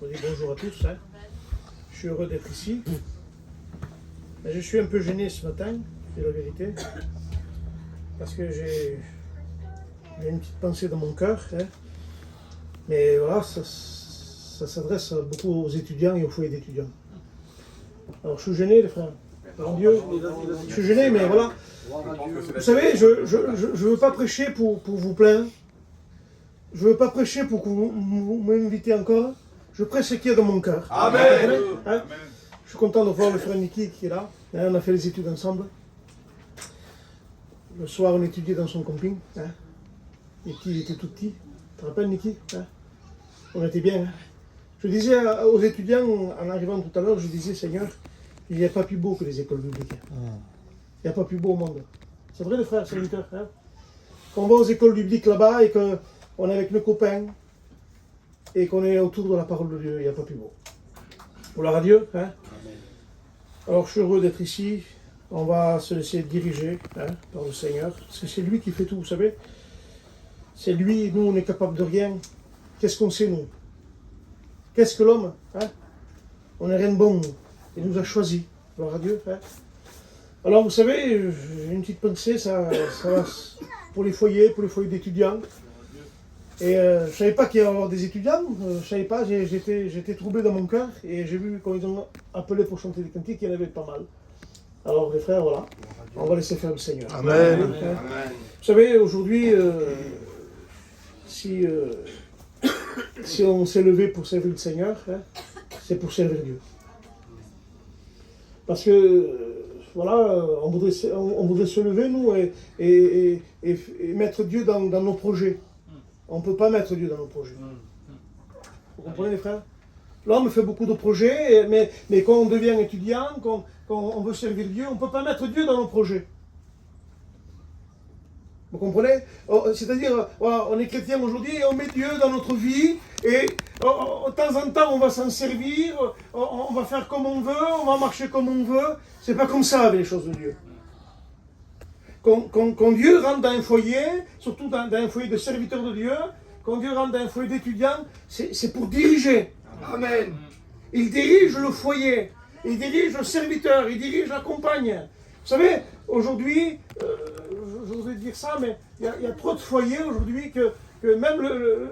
Je vous dis bonjour à tous. Hein. Je suis heureux d'être ici. Je suis un peu gêné ce matin, c'est la vérité. Parce que j'ai une petite pensée dans mon cœur. Hein. Mais voilà, ça s'adresse beaucoup aux étudiants et aux foyers d'étudiants. Alors je suis gêné, les frères. Mon Dieu, je suis gêné, mais voilà. Vous savez, je ne veux pas prêcher pour vous plaindre. Je ne veux pas prêcher pour que vous m'invitez encore. Je prêche ce qu'il y a dans mon cœur. Amen. Hein? Je suis content de voir le frère Niki qui est là. Hein, on a fait les études ensemble. Le soir, on étudiait dans son camping. Hein? Niki était tout petit. Tu te rappelles, Niki? Hein? On était bien. Hein? Je disais aux étudiants, en arrivant tout à l'heure, je disais, Seigneur, il n'y a pas plus beau que les écoles bibliques. Il n'y a pas plus beau au monde. C'est vrai, les frères, c'est une cœur. Hein? Quand on va aux écoles bibliques là-bas et qu'on est avec nos copains et qu'on est autour de la parole de Dieu, il n'y a pas plus beau. Gloire à Dieu. Hein? Alors, je suis heureux d'être ici. On va se laisser diriger par le Seigneur. Parce que c'est lui qui fait tout, vous savez. C'est lui, nous, on n'est capable de rien. Qu'est-ce qu'on sait, nous? Qu'est-ce que l'homme? Hein? On n'est rien de bon, nous. Il nous a choisis. Gloire à Dieu. Hein? Alors, vous savez, j'ai une petite pensée, ça va pour les foyers d'étudiants. Et je ne savais pas qu'il y allait y avoir des étudiants. Je ne savais pas, j'étais troublé dans mon cœur. Et j'ai vu quand ils ont appelé pour chanter des cantiques, il y en avait pas mal. Alors, les frères, voilà. On va laisser faire le Seigneur. Amen. Amen. Vous savez, aujourd'hui, si on s'est levé pour servir le Seigneur, hein, c'est pour servir Dieu. Parce que, voilà, on voudrait se lever, nous, et mettre Dieu dans nos projets. On ne peut pas mettre Dieu dans nos projets. Vous comprenez, les frères? L'homme fait beaucoup de projets, mais quand on devient étudiant, quand on veut servir Dieu, on ne peut pas mettre Dieu dans nos projets. Vous comprenez? C'est-à-dire, voilà, on est chrétien aujourd'hui et on met Dieu dans notre vie et de temps en temps on va s'en servir, on va faire comme on veut, on va marcher comme on veut. C'est pas comme ça avec les choses de Dieu. Quand Dieu rentre dans un foyer, surtout dans un foyer de serviteurs de Dieu, quand Dieu rentre dans un foyer d'étudiants, c'est pour diriger. Amen. Il dirige le foyer, il dirige le serviteur, il dirige la compagne. Vous savez, aujourd'hui, je voudrais dire ça, mais il y a trop de foyers aujourd'hui que même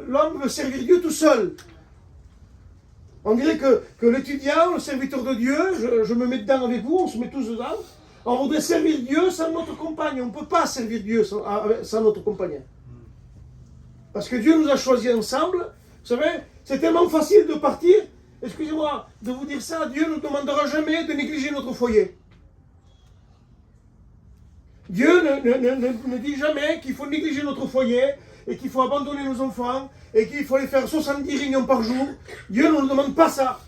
l'homme veut servir Dieu tout seul. On dirait que l'étudiant, le serviteur de Dieu, je me mets dedans avec vous, on se met tous dedans, on voudrait servir Dieu sans notre compagne. On ne peut pas servir Dieu sans notre compagne. Parce que Dieu nous a choisis ensemble. Vous savez, c'est tellement facile de partir. Excusez-moi de vous dire ça, Dieu ne nous demandera jamais de négliger notre foyer. Dieu ne dit jamais qu'il faut négliger notre foyer et qu'il faut abandonner nos enfants et qu'il faut les faire 70 réunions par jour. Dieu ne nous demande pas ça.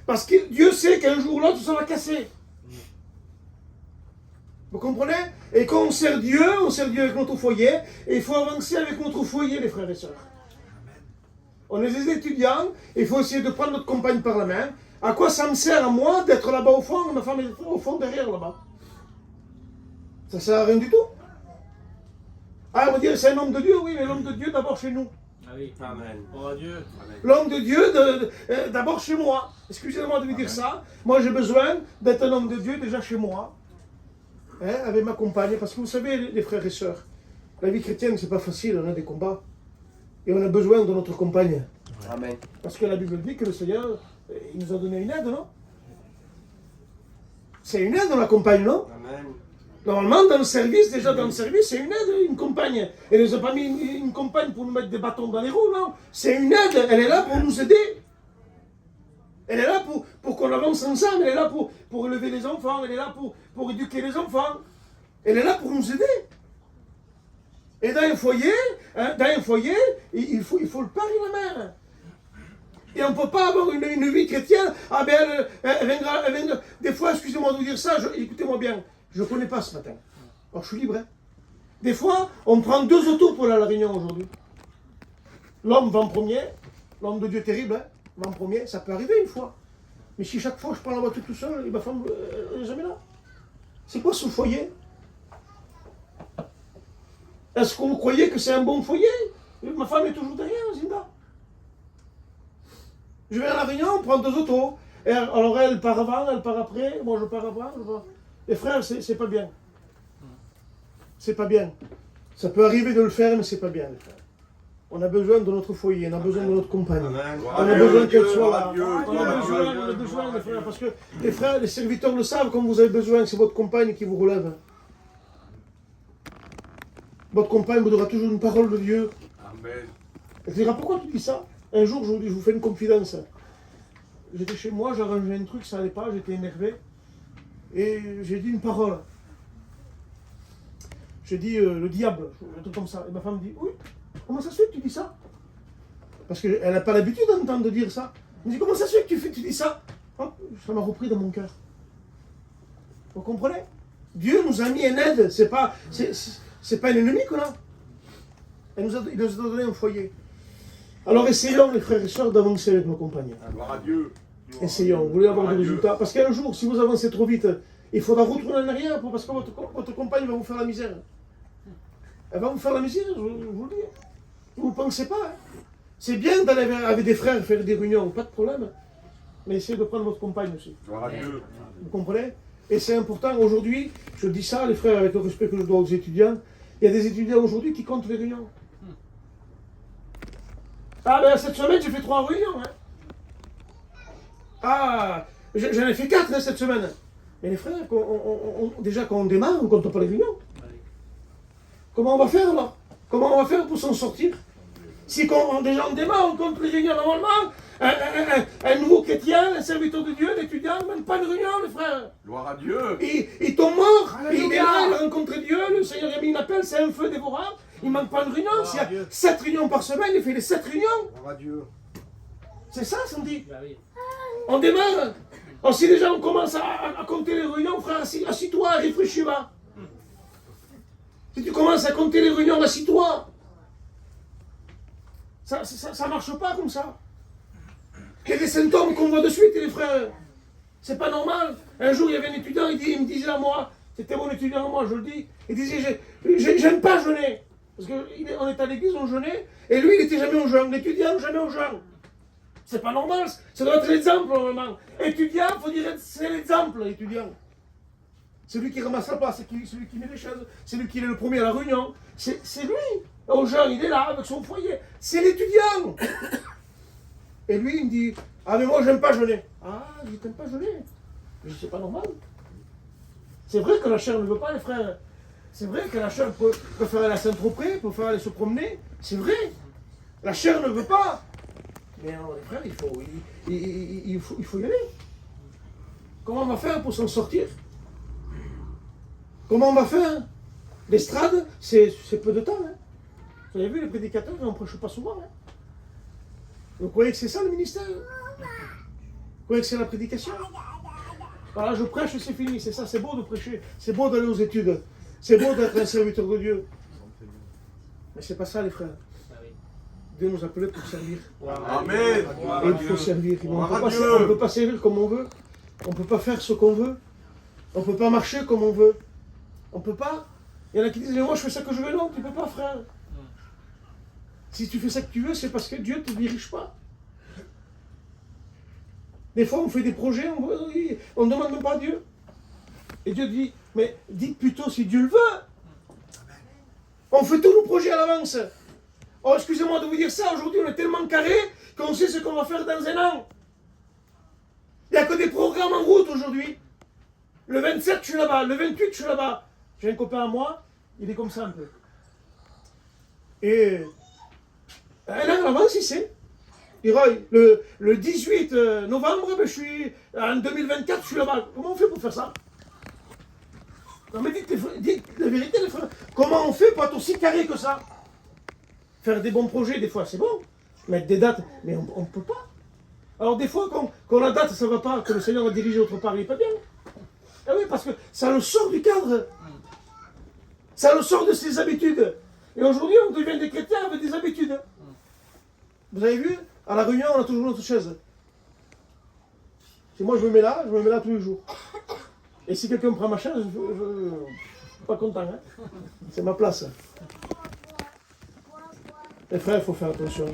Parce que Dieu sait qu'un jour ou l'autre, ça va casser. Vous comprenez? Et quand on sert Dieu avec notre foyer, et il faut avancer avec notre foyer, les frères et sœurs. On est des étudiants, et il faut essayer de prendre notre compagne par la main. À quoi ça me sert à moi d'être là-bas au fond, ma femme est au fond derrière là-bas? Ça ne sert à rien du tout. Ah, on va dire c'est un homme de Dieu, oui, mais l'homme de Dieu d'abord chez nous. Ah oui, Amen. Oh Dieu. L'homme de Dieu d'abord chez moi. Excusez-moi de vous dire ça. Moi j'ai besoin d'être un homme de Dieu déjà chez moi. Hein, avec ma compagne. Parce que vous savez, les frères et sœurs, la vie chrétienne c'est pas facile, on a des combats. Et on a besoin de notre compagne. Amen. Parce que la Bible dit que le Seigneur, il nous a donné une aide, non? C'est une aide, on la compagne, non? Amen. Normalement, dans le service, c'est une aide, une compagne. Elle ne nous a pas mis une compagne pour nous mettre des bâtons dans les roues, non. C'est une aide, elle est là pour nous aider. Elle est là pour qu'on avance ensemble, elle est là pour élever les enfants, elle est là pour éduquer les enfants. Elle est là pour nous aider. Et dans un foyer, il faut le père et la mère. Et on ne peut pas avoir une vie chrétienne. Ah ben, elle viendra. Des fois, excusez-moi de vous dire ça, écoutez-moi bien. Je ne connais pas ce matin. Alors je suis libre. Hein. Des fois, on prend 2 autos pour aller à la réunion aujourd'hui. L'homme va en premier, l'homme de Dieu terrible, hein, va en premier, ça peut arriver une fois. Mais si chaque fois je prends la voiture tout seul, et ma femme elle n'est jamais là. C'est quoi ce foyer? Est-ce que vous croyez que c'est un bon foyer? Ma femme est toujours derrière, Zinda. Je vais à la réunion, on prend 2 autos. Et alors elle part avant, elle part après, moi je pars avant. Les frères, c'est pas bien. C'est pas bien. Ça peut arriver de le faire, mais c'est pas bien, les frères. On a besoin de notre foyer, on a besoin de notre compagne. On a besoin qu'elle soit là. On a besoin, les frères, parce que les frères, les serviteurs le savent, comme vous avez besoin, c'est votre compagne qui vous relève. Votre compagne vous donnera toujours une parole de Dieu. Amen. Elle te dira, pourquoi tu dis ça? Un jour, je vous fais une confidence. J'étais chez moi, j'arrangeais un truc, ça n'allait pas, j'étais énervé. Et j'ai dit une parole. J'ai dit le diable, un truc comme ça. Et ma femme dit, oui, comment ça se fait que tu dis ça? Parce qu'elle n'a pas l'habitude d'entendre dire ça. Elle me dit, comment ça se fait que tu dis ça? Hop, ça m'a repris dans mon cœur. Vous comprenez? Dieu nous a mis une aide, c'est pas un ennemi qu'on a. Il nous a donné un foyer. Alors essayons, les frères et sœurs, d'avancer avec nos compagnons. Gloire à Dieu. Essayons, vous voulez avoir des résultats. Parce qu'un jour, si vous avancez trop vite, il faudra retourner en arrière parce que votre compagne va vous faire la misère. Elle va vous faire la misère, je vous le dis. Vous ne pensez pas. Hein. C'est bien d'aller avec des frères faire des réunions, pas de problème. Mais essayez de prendre votre compagne aussi. Gloire à Dieu. Vous comprenez? Et c'est important aujourd'hui, je dis ça, les frères, avec le respect que je dois aux étudiants, il y a des étudiants aujourd'hui qui comptent les réunions. Ah ben cette semaine j'ai fait 3 réunions. Hein. Ah, j'en ai fait 4 hein, cette semaine. Mais les frères, déjà quand on démarre, on ne compte pas les réunions. Comment on va faire là? Comment on va faire pour s'en sortir? Si déjà on démarre, on compte les réunions normalement, un nouveau chrétien, un serviteur de Dieu, un étudiant, même pas de réunion les frères. Gloire à Dieu. Il tombe mort, il est là, il a rencontré Dieu, le Seigneur a mis une appel, c'est un feu dévorant. Il ne manque pas de réunion. S'il y a 7 réunions par semaine, il fait les 7 réunions. C'est ça, ça me dit. On démarre. Alors si déjà on commence à compter les réunions, frère, assis-toi, réfléchis là. Si tu commences à compter les réunions, assis-toi. Ça ne marche pas comme ça. Il y a des symptômes qu'on voit de suite, les frères. C'est pas normal. Un jour, il y avait un étudiant, il me disait à moi, c'était mon étudiant à moi, je le dis, il disait, j'aime pas jeûner. Parce qu'on est à l'église, on jeûnait, et lui, il n'était jamais au jeûne. L'étudiant, jamais au jeûne. C'est pas normal, ça doit être l'exemple, normalement. Étudiant, il faut dire, c'est l'exemple, étudiant. C'est lui qui ramasse la place, c'est lui qui met les chaises, c'est lui qui est le premier à la réunion. C'est lui. Au jeûne, il est là, avec son foyer. C'est l'étudiant. Et lui, il me dit, ah mais moi, j'aime pas jeûner. Ah, je t'aime pas jeûner. Je dis, c'est pas normal. C'est vrai que la chair ne veut pas, les frères. C'est vrai que la chair peut faire aller à Saint-Tropez, peut faire aller se promener. C'est vrai. La chair ne veut pas. Mais non, les frères, il faut y aller. Comment on va faire pour s'en sortir? Comment on va faire? L'estrade, c'est peu de temps. Hein. Vous avez vu, les prédicateurs, on ne prêche pas souvent. Hein. Vous croyez que c'est ça le ministère? Vous croyez que c'est la prédication? Voilà, je prêche, c'est fini. C'est ça, c'est beau de prêcher. C'est beau d'aller aux études. C'est beau d'être un serviteur de Dieu. Mais c'est pas ça, les frères. Dieu nous appelait pour servir. Amen. Et il faut servir. On ne peut pas servir comme on veut. On ne peut pas faire ce qu'on veut. On ne peut pas marcher comme on veut. On ne peut pas. Il y en a qui disent, mais moi je fais ça que je veux. Non, tu ne peux pas, frère. Si tu fais ça que tu veux, c'est parce que Dieu ne te dirige pas. Des fois, on fait des projets, on ne demande même pas à Dieu. Et Dieu dit, mais dites plutôt si Dieu le veut. On fait tous nos projets à l'avance. Oh, excusez-moi de vous dire ça, aujourd'hui on est tellement carré qu'on sait ce qu'on va faire dans un an. Il n'y a que des programmes en route aujourd'hui. Le 27, je suis là-bas. Le 28, je suis là-bas. J'ai un copain à moi, il est comme ça un peu. Et un an avant, si c'est. Le 18 novembre, ben, en 2024, je suis là-bas. Comment on fait pour faire ça? Non mais dites la vérité, les frères. Comment on fait pour être aussi carré que ça? Faire des bons projets, des fois, c'est bon. Mettre des dates, mais on ne peut pas. Alors des fois, quand la date, ça ne va pas, que le Seigneur va diriger autre part, il n'est pas bien. Ah oui, parce que ça le sort du cadre. Ça le sort de ses habitudes. Et aujourd'hui, on devient des chrétiens avec des habitudes. Vous avez vu? À la réunion, on a toujours notre chaise. Si moi je me mets là tous les jours. Et si quelqu'un prend ma chaise, je ne suis pas content. Hein? C'est ma place. Les frères, il faut faire attention.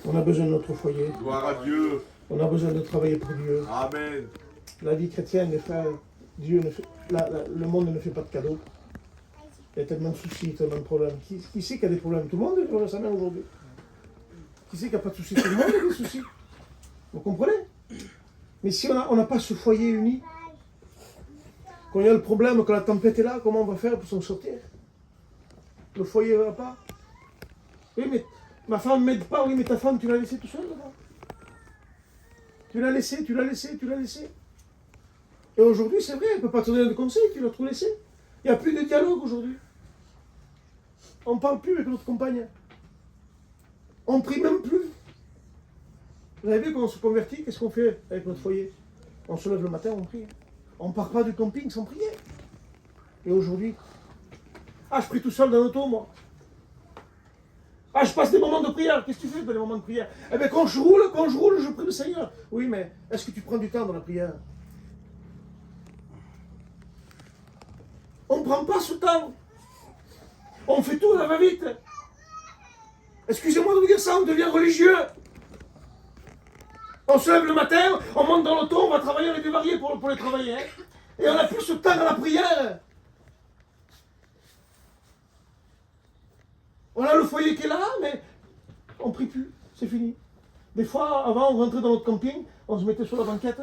On a besoin de notre foyer. Gloire à Dieu. On a besoin de travailler pour Dieu. Amen. La vie chrétienne, les frères, Dieu ne fait, le monde ne fait pas de cadeaux. Il y a tellement de soucis, tellement de problèmes. Qui sait qu'il y a des problèmes? Tout le monde est sa main aujourd'hui. Qui sait qu'il n'y a pas de soucis? Tout le monde a des soucis. Vous comprenez? Mais si on n'a pas ce foyer uni, quand il y a le problème, quand la tempête est là, comment on va faire pour s'en sortir? Le foyer ne va pas. Oui, mais ma femme ne m'aide pas. Oui, mais ta femme, tu l'as laissée tout seul là-bas. Tu l'as laissée. Et aujourd'hui, c'est vrai, elle ne peut pas te donner de conseils, tu l'as tout laissé. Il n'y a plus de dialogue aujourd'hui. On ne parle plus avec notre compagne. On ne prie même plus. Vous avez vu quand on se convertit, qu'est-ce qu'on fait avec notre foyer? On se lève le matin, on prie. On ne part pas du camping sans prier. Et aujourd'hui, je prie tout seul dans l'auto, moi. Je passe des moments de prière. Qu'est-ce que tu fais dans les moments de prière? Eh bien, quand je roule, je prie le Seigneur. Oui, mais est-ce que tu prends du temps dans la prière? On ne prend pas ce temps. On fait tout à la va-vite. Excusez-moi de vous dire ça, on devient religieux. On se lève le matin, on monte dans l'auto, on va travailler, on est dévariés pour les travailler. Hein. Et on n'a plus ce temps à la prière. On a le foyer qui est là, mais on ne prie plus, c'est fini. Des fois, avant, on rentrait dans notre camping, on se mettait sur la banquette,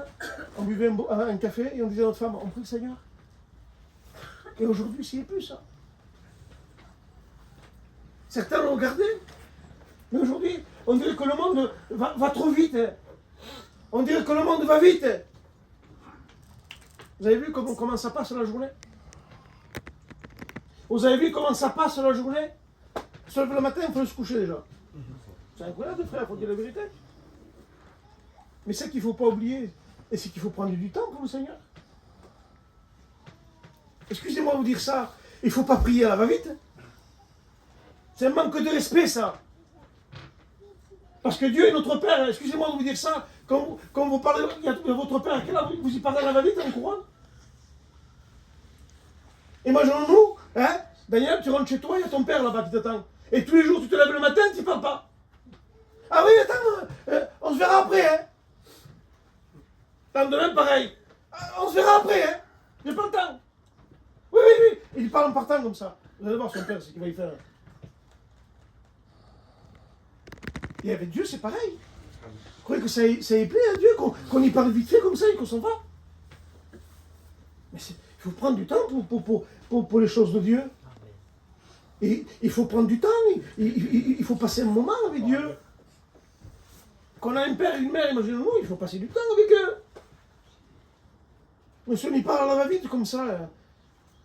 on buvait un café et on disait à notre femme, on prie le Seigneur. Et aujourd'hui, c'est plus ça. Certains l'ont gardé, mais aujourd'hui, on dirait que le monde va trop vite. On dirait que le monde va vite. Vous avez vu comment ça passe la journée? Vous avez vu comment ça passe la journée? Se lever le matin, il faut se coucher déjà. C'est incroyable, frère, il faut dire la vérité. Mais ce qu'il ne faut pas oublier, et c'est qu'il faut prendre du temps pour le Seigneur. Excusez-moi de vous dire ça, il ne faut pas prier à la va-vite. C'est un manque de respect, ça. Parce que Dieu est notre Père. Excusez-moi de vous dire ça. Quand vous parlez de votre Père, à quelle heure vous y parlez à la va-vite en courant? Imaginons-nous, hein, Daniel, tu rentres chez toi, il y a ton père là-bas qui t'attend. Et tous les jours, tu te lèves le matin, tu ne parles pas. Ah oui, attends, on se verra après, hein. Lendemain, pareil. On se verra après, hein. J'ai pas le temps. Oui. Et il parle en partant comme ça. Vous allez voir son père, ce qu'il va y faire. Et avec Dieu, c'est pareil. Vous croyez que ça y plaît à Dieu, qu'on y parle vite fait comme ça et qu'on s'en va? Mais il faut prendre du temps pour les choses de Dieu. Et il faut prendre du temps, il faut passer un moment avec Dieu. Quand on a un père et une mère, imaginez-nous, il faut passer du temps avec eux. Mais si on y parle à la va-vite comme ça,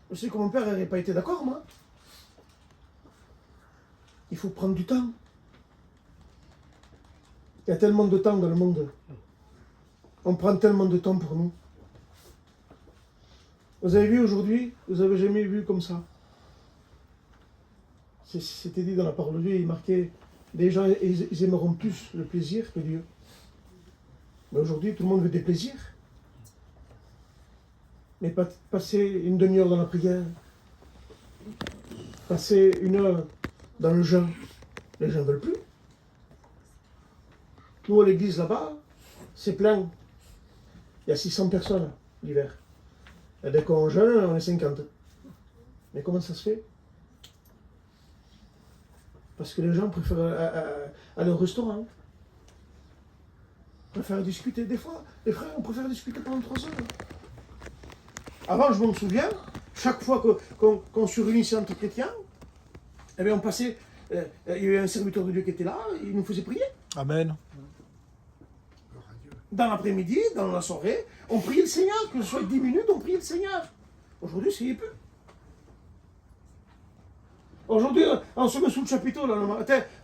je sais que mon père n'aurait pas été d'accord, moi. Il faut prendre du temps. Il y a tellement de temps dans le monde. On prend tellement de temps pour nous. Vous avez vu aujourd'hui, vous n'avez jamais vu comme ça. C'était dit dans la parole de Dieu, il marquait, les gens ils aimeront plus le plaisir que Dieu. Mais aujourd'hui, tout le monde veut des plaisirs. Mais passer une demi-heure dans la prière, passer une heure dans le jeûne, les gens ne veulent plus. Nous, à l'église là-bas, c'est plein. Il y a 600 personnes l'hiver. Et dès qu'on jeûne, on est 50. Mais comment ça se fait? Parce que les gens préfèrent aller au restaurant. Préfèrent discuter. Des fois, les frères, on préfère discuter pendant 3 heures. Avant, je me souviens, chaque fois qu'on se réunissait entre chrétiens, eh bien, on passait, il y avait un serviteur de Dieu qui était là, il nous faisait prier. Amen. Dans l'après-midi, dans la soirée, on priait le Seigneur, que ce soit 10 minutes, on priait le Seigneur. Aujourd'hui, ça y est plus. Aujourd'hui, on se met sous le chapiteau, là,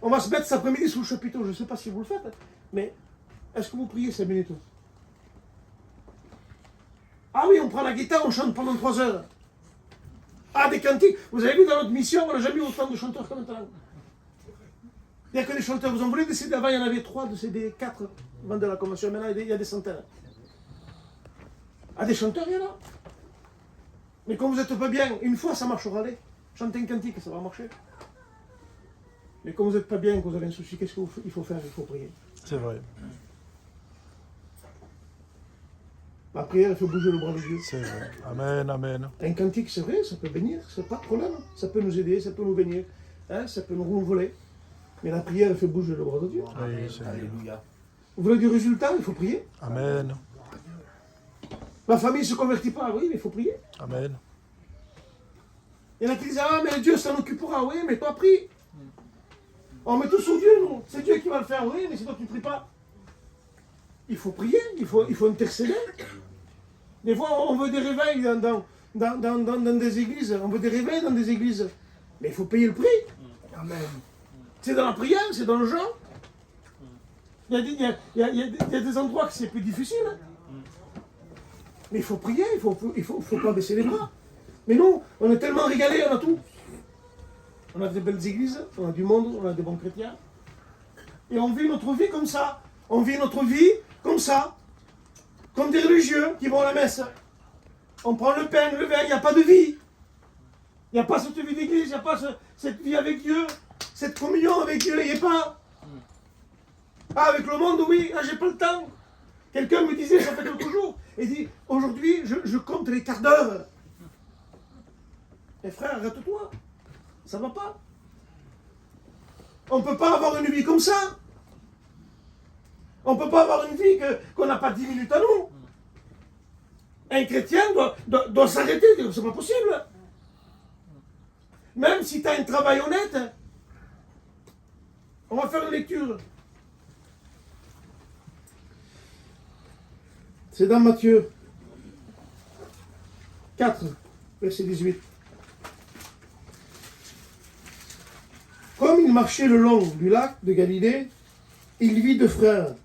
on va se mettre cet après-midi sous le chapiteau, je ne sais pas si vous le faites, mais est-ce que vous priez 5 minutes? Ah oui, on prend la guitare, on chante pendant 3 heures. Ah, des cantiques. Vous avez vu dans notre mission, on n'a jamais eu autant de chanteurs que maintenant. Il n'y a que des chanteurs. Vous en voulez des CD? Avant, il y en avait 3 de CD, 4 avant de la convention. Maintenant, il y a des centaines. Ah, des chanteurs, il y en a. Mais quand vous n'êtes pas bien, une fois, ça marchera. Allez, chantez un cantique, ça va marcher. Mais quand vous n'êtes pas bien, que vous avez un souci, qu'est-ce qu'il faut faire? Il faut prier. C'est vrai. La prière, elle fait bouger le bras de Dieu. C'est vrai. Amen, amen. Un cantique, c'est vrai, ça peut bénir, c'est pas de problème. Ça peut nous aider, ça peut nous bénir, hein, ça peut nous renouveler. Mais la prière, elle fait bouger le bras de Dieu. Oui, Seigneur. Alléluia. Vous voulez du résultat, il faut prier. Amen. La famille ne se convertit pas, oui, mais il faut prier. Amen. Il y en a qui disent, ah, mais Dieu s'en occupera, oui, mais toi, prie. On met tout sur Dieu, nous. C'est Dieu qui va le faire, oui, mais si toi, tu ne pries pas. Il faut prier, il faut intercéder. Des fois, on veut des réveils dans des églises, on veut des réveils dans des églises. Mais il faut payer le prix. Amen. C'est dans la prière, c'est dans le jeûne. Il y a des endroits que c'est plus difficile. Mais il faut prier, il faut pas baisser les bras. Mais nous, on est tellement régalés, on a tout. On a des belles églises, on a du monde, on a des bons chrétiens. Et on vit notre vie comme ça. On vit notre vie comme ça. Comme des religieux qui vont à la messe. On prend le pain, le vin, il n'y a pas de vie. Il n'y a pas cette vie d'église, il n'y a pas cette vie avec Dieu, cette communion avec Dieu, il n'y a pas. Ah, avec le monde, oui, ah, j'ai pas le temps. Quelqu'un me disait, ça fait quelques jours, il dit, aujourd'hui, je compte les quarts d'heure. Et frère, arrête-toi. Ça va pas. On ne peut pas avoir une vie comme ça. On ne peut pas avoir une vie qu'on n'a pas 10 minutes à nous. Un chrétien doit s'arrêter, c'est pas possible. Même si tu as un travail honnête, on va faire une lecture. C'est dans Matthieu 4, verset 18. Comme il marchait le long du lac de Galilée, il vit deux frères,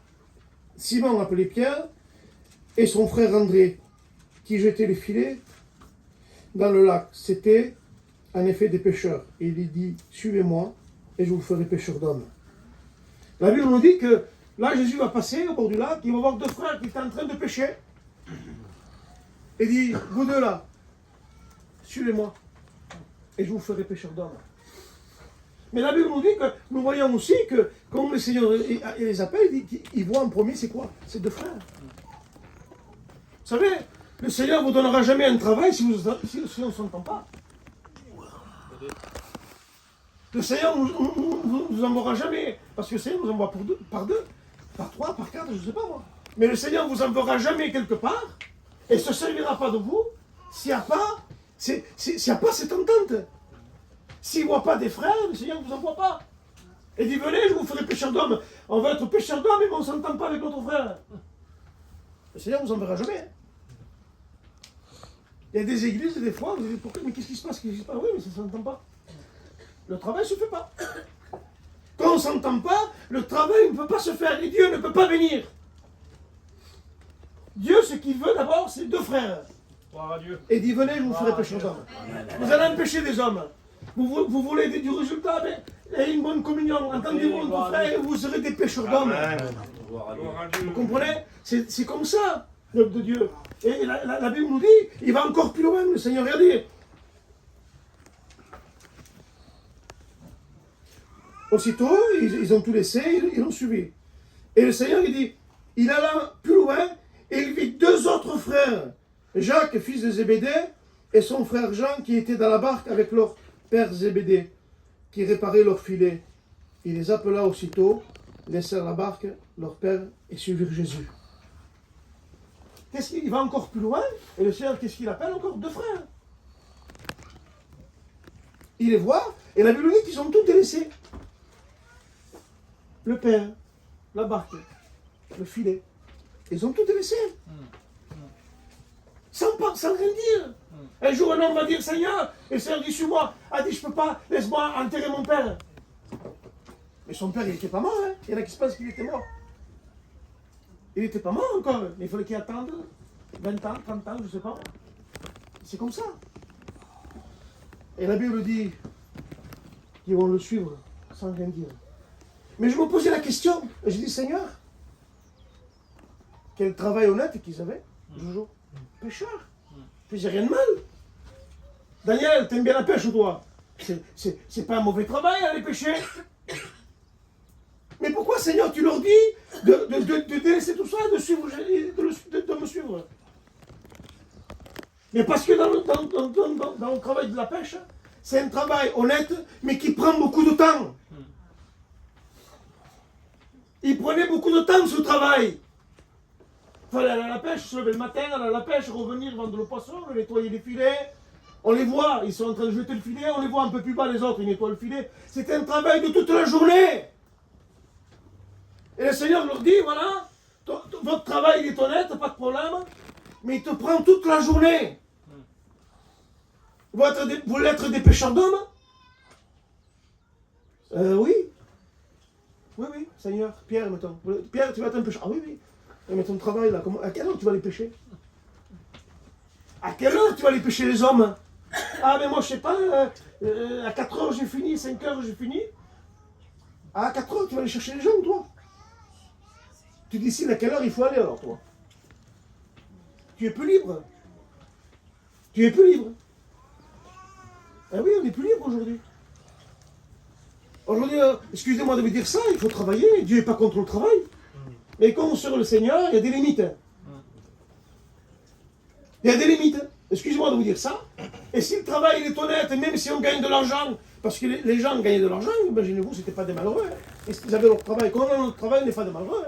Simon appelé Pierre et son frère André, qui jetaient les filets dans le lac. C'était en effet des pêcheurs. Et il dit, suivez-moi et je vous ferai pêcheurs d'hommes. La Bible nous dit que là, Jésus va passer au bord du lac, il va voir deux frères qui étaient en train de pêcher. Et il dit, vous deux là, suivez-moi et je vous ferai pêcheurs d'hommes. Mais la Bible nous dit que nous voyons aussi que, comme le Seigneur les appelle, il voit en premier, c'est quoi? C'est deux frères. Vous savez, le Seigneur ne vous donnera jamais un travail si on ne s'entend pas. Le Seigneur ne vous enverra jamais, parce que le Seigneur nous envoie par deux, par trois, par quatre, je ne sais pas moi. Mais le Seigneur ne vous enverra jamais quelque part, et ne se servira pas de vous, s'il n'y a pas cette entente. S'il ne voit pas des frères, le Seigneur ne vous envoie pas. Et dit, venez, je vous ferai pêcheur d'hommes. On va être pêcheur d'hommes, mais on ne s'entend pas avec notre frère. Le Seigneur ne vous enverra jamais. Il y a des églises, des fois, vous dites, pourquoi, mais qu'est-ce qui se passe? Oui, mais ça ne s'entend pas. Le travail ne se fait pas. Quand on ne s'entend pas, le travail ne peut pas se faire. Et Dieu ne peut pas venir. Dieu, ce qu'il veut d'abord, c'est deux frères. Et dit, venez, je vous ferai pêcheur d'hommes. Vous allez empêcher des hommes. Vous voulez du résultat, et une bonne communion. Entendez-vous votre frère et vous serez des pêcheurs d'hommes. Vous comprenez? C'est comme ça, l'œuvre de Dieu. Et la Bible nous dit, il va encore plus loin, le Seigneur a dit. Aussitôt, ils ont tout laissé, ils l'ont suivi. Et le Seigneur, il dit, il alla plus loin, et il vit deux autres frères, Jacques, fils de Zébédée, et son frère Jean, qui étaient dans la barque avec leur père Zébédée, qui réparait leurs filets. Il les appela aussitôt, laissèrent la barque, leur père, et suivirent Jésus. Il va encore plus loin, et le Seigneur, qu'est-ce qu'il appelle encore? Deux frères. Il les voit, et la Bible dit qu'ils ont tout délaissé. Le père, la barque, le filet. Ils ont tout délaissé. Sans rien dire. Un jour, un homme va dire, Seigneur, et le Seigneur dit, suis-moi. A dit, je ne peux pas, laisse-moi enterrer mon père. Mais son père, il n'était pas mort. Hein. Il y en a qui se pensent qu'il était mort. Il n'était pas mort encore. Il fallait qu'il attende 20 ans, 30 ans, je ne sais pas. C'est comme ça. Et la Bible dit qu'ils vont le suivre sans rien dire. Mais je me posais la question, et je dis, Seigneur, quel travail honnête qu'ils avaient, Jojo. Pêcheur. Je disais rien de mal. Daniel, t'aimes bien la pêche ou toi? C'est pas un mauvais travail, aller pêcher. Seigneur, tu leur dis de délaisser tout ça et de suivre, de me suivre. Mais parce que dans le travail de la pêche, c'est un travail honnête, mais qui prend beaucoup de temps. Il prenait beaucoup de temps ce travail. Il fallait aller à la pêche, se lever le matin, aller à la pêche, revenir, vendre le poisson, nettoyer les filets. On les voit, ils sont en train de jeter le filet, on les voit un peu plus bas les autres, ils nettoient le filet. C'était un travail de toute la journée. Et le Seigneur leur dit, voilà, votre travail il est honnête, pas de problème, mais il te prend toute la journée. Vous voulez être des pêcheurs d'hommes? Oui. Oui, Seigneur. Pierre, mettons. Pierre, tu vas être un pêcheur. Ah oui. Mais ton travail, là, à quelle heure tu vas les pêcher? À quelle heure tu vas aller pêcher les hommes? Ah, mais moi, je sais pas, à 4 heures j'ai fini, 5 heures j'ai fini. À 4 heures, tu vas aller chercher les gens, toi. Tu décides à quelle heure il faut aller, alors, toi. Tu es plus libre. Tu es plus libre. Ah oui, on n'est plus libre aujourd'hui. Aujourd'hui, excusez-moi de vous dire ça, il faut travailler. Dieu n'est pas contre le travail. Mais quand on sert le Seigneur, il y a des limites. Il y a des limites. Excusez-moi de vous dire ça. Et si le travail il est honnête, même si on gagne de l'argent, parce que les gens gagnaient de l'argent, imaginez-vous, ce n'étaient pas des malheureux. Et ils avaient leur travail. Quand on a notre travail, on n'est pas des malheureux.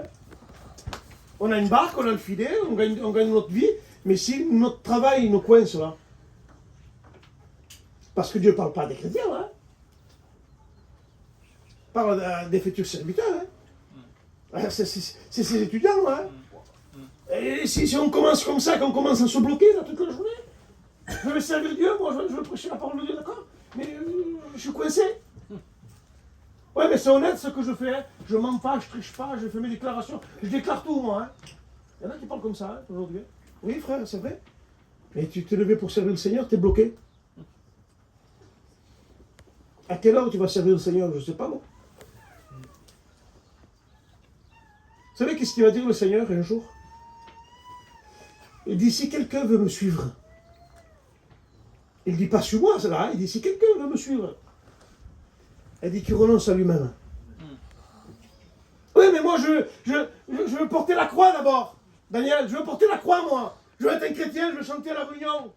On a une barque, on a le filet, on gagne notre vie. Mais si notre travail nous coince là, parce que Dieu ne parle pas des chrétiens, hein. Il parle des futurs serviteurs. Hein. C'est ces étudiants. Hein. Et si on commence comme ça, qu'on commence à se bloquer là, toute la journée, je vais servir Dieu, moi je veux prêcher la parole de Dieu, d'accord? Mais je suis coincé. Ouais, mais c'est honnête ce que je fais. Hein. Je mens pas, je triche pas, je fais mes déclarations. Je déclare tout, moi. Hein. Il y en a qui parlent comme ça hein, aujourd'hui. Oui, frère, c'est vrai. Mais tu t'es levé pour servir le Seigneur, tu es bloqué. À quelle heure tu vas servir le Seigneur? Je ne sais pas, moi. Vous savez qu'est-ce qu'il va dire le Seigneur un jour? Il dit, si quelqu'un veut me suivre, il ne dit pas suis-moi, c'est là, il dit, si quelqu'un veut me suivre, il dit qu'il renonce à lui-même. Oui, mais moi, je veux porter la croix d'abord. Daniel, je veux porter la croix, moi. Je veux être un chrétien, je veux chanter à la réunion.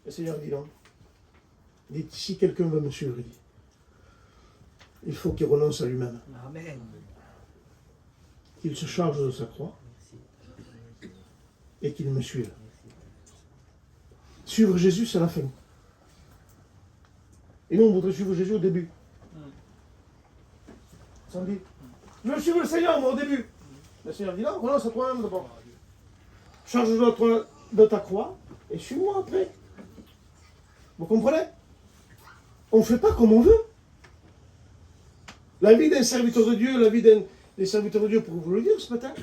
Le Seigneur dit non. Il dit, si quelqu'un veut me suivre, il faut qu'il renonce à lui-même. Amen. Qu'il se charge de sa croix et qu'il me suive. Suivre Jésus, c'est la fin. Et nous, on voudrait suivre Jésus au début. Ça me dit, je veux suivre le Seigneur, moi, au début. Le Seigneur dit non, renonce à toi-même d'abord. Charge de ta croix et suis-moi après. Vous comprenez? On ne fait pas comme on veut. La vie d'un serviteur de Dieu, la vie des serviteurs de Dieu, pour vous le dire ce matin,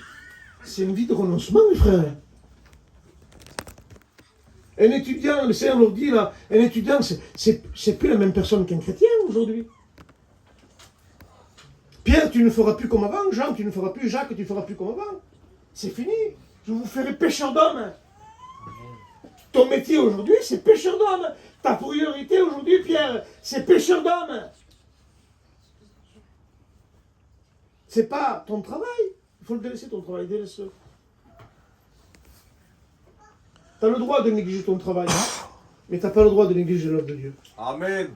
c'est une vie de renoncement, mes frères. Un étudiant, le Seigneur leur dit là, un étudiant, c'est plus la même personne qu'un chrétien aujourd'hui. Pierre, tu ne feras plus comme avant. Jean, tu ne feras plus. Jacques, tu ne feras plus comme avant. C'est fini. Je vous ferai pêcheur d'hommes. Ton métier aujourd'hui, c'est pêcheur d'hommes. Ta priorité aujourd'hui, Pierre, c'est pêcheur d'hommes. C'est pas ton travail. Il faut le délaisser, ton travail. Délaisse-le. Tu as le droit de négliger ton travail, mais tu n'as pas le droit de négliger l'œuvre de Dieu. Amen.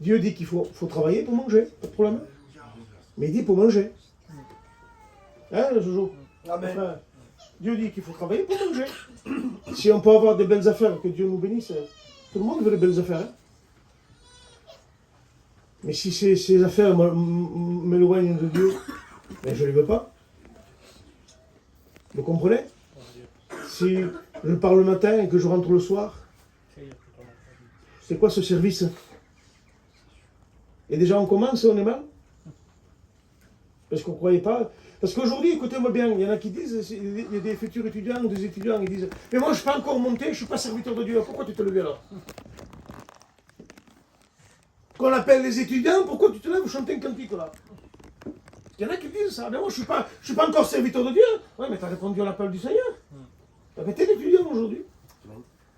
Dieu dit qu'il faut travailler pour manger, pas de problème. Mais il dit pour manger. Hein, Jojo? Amen. Enfin, Dieu dit qu'il faut travailler pour manger. Si on peut avoir des belles affaires, que Dieu nous bénisse, tout le monde veut des belles affaires. Hein? Mais si ces affaires m'éloignent de Dieu, ben je ne les veux pas. Vous comprenez? Si je pars le matin et que je rentre le soir, c'est quoi ce service? Et déjà on commence et on est mal? Parce qu'on ne croyait pas. Parce qu'aujourd'hui, écoutez-moi bien, il y en a qui disent, il y a des futurs étudiants ou des étudiants qui disent « Mais moi je ne suis pas encore monté, je ne suis pas serviteur de Dieu, pourquoi tu te lèves alors ?» Qu'on appelle les étudiants, pourquoi tu te lèves chanter un cantique là? Il y en a qui disent ça, mais moi je suis pas encore serviteur de Dieu. Oui, mais tu as répondu à l'appel du Seigneur. Tu as été l'étudiant aujourd'hui.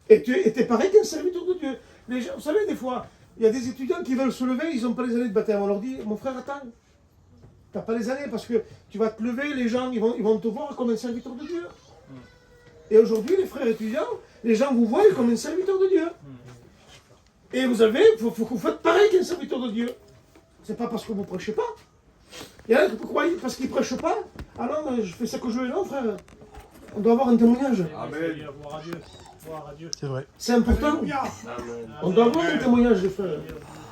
Et tu es pareil qu'un serviteur de Dieu. Gens, vous savez, des fois, il y a des étudiants qui veulent se lever, ils n'ont pas les années de baptême. On leur dit, mon frère, attends. n'as pas les années, parce que tu vas te lever, les gens ils vont te voir comme un serviteur de Dieu. Et aujourd'hui, les frères étudiants, les gens vous voient comme un serviteur de Dieu. Et vous avez, faut que vous faites pareil qu'un serviteur de Dieu. C'est pas parce que vous ne prêchez pas. Il y en a qui croient parce qu'ils ne prêchent pas. Ah non, je fais ça que je veux. Non, frère. On doit avoir un témoignage. Amen. Gloire à Dieu. Gloire à Dieu. C'est vrai. C'est important. Amen. On doit avoir un témoignage, les frères.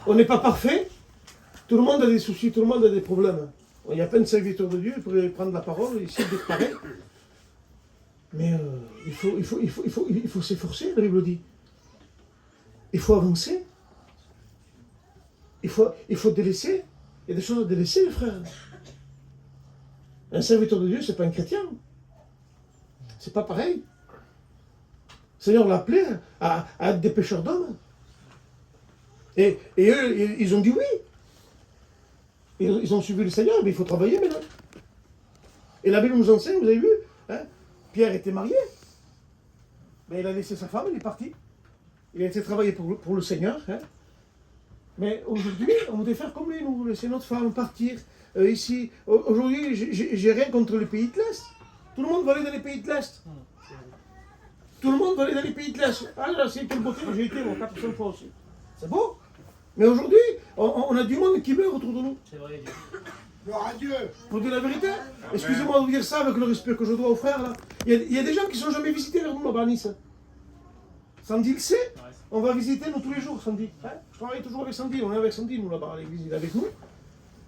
On n'est pas parfait. Tout le monde a des soucis, tout le monde a des problèmes. Il y a plein de serviteurs de Dieu, ils pourraient prendre la parole, essayer d'être pareil. Mais il faut s'efforcer, la Bible dit. Il faut avancer. Il faut délaisser. Il y a des choses à délaisser, les frères. Un serviteur de Dieu, c'est pas un chrétien. C'est pas pareil. Le Seigneur l'a appelé à être des pêcheurs d'hommes. Et eux, ils ont dit oui. Ils ont suivi le Seigneur, mais il faut travailler maintenant. Et la Bible nous enseigne, vous avez vu, hein, Pierre était marié. Mais il a laissé sa femme, il est parti. Il a été travailler pour le Seigneur. Hein. Mais aujourd'hui, on voudrait faire comme lui, nous laisser notre femme partir ici. Aujourd'hui, j'ai rien contre les pays de l'Est. Tout le monde va aller dans les pays de l'Est. Tout le monde va aller dans les pays de l'Est. Ah là, c'est quelle beauté, j'ai été 4 ou 5 fois aussi. C'est beau. Mais aujourd'hui, on a du monde qui meurt autour de nous. C'est vrai, Dieu. Gloire à Dieu. Pour dire la vérité. Excusez-moi de vous dire ça avec le respect que je dois aux frères. Là. Il y a des gens qui ne sont jamais visités vers nous là-bas à Nice. Sandy le sait. On va visiter nous tous les jours, Sandy. Hein, je travaille toujours avec Sandy. On est avec Sandy, nous là-bas, à l'église, il est avec nous.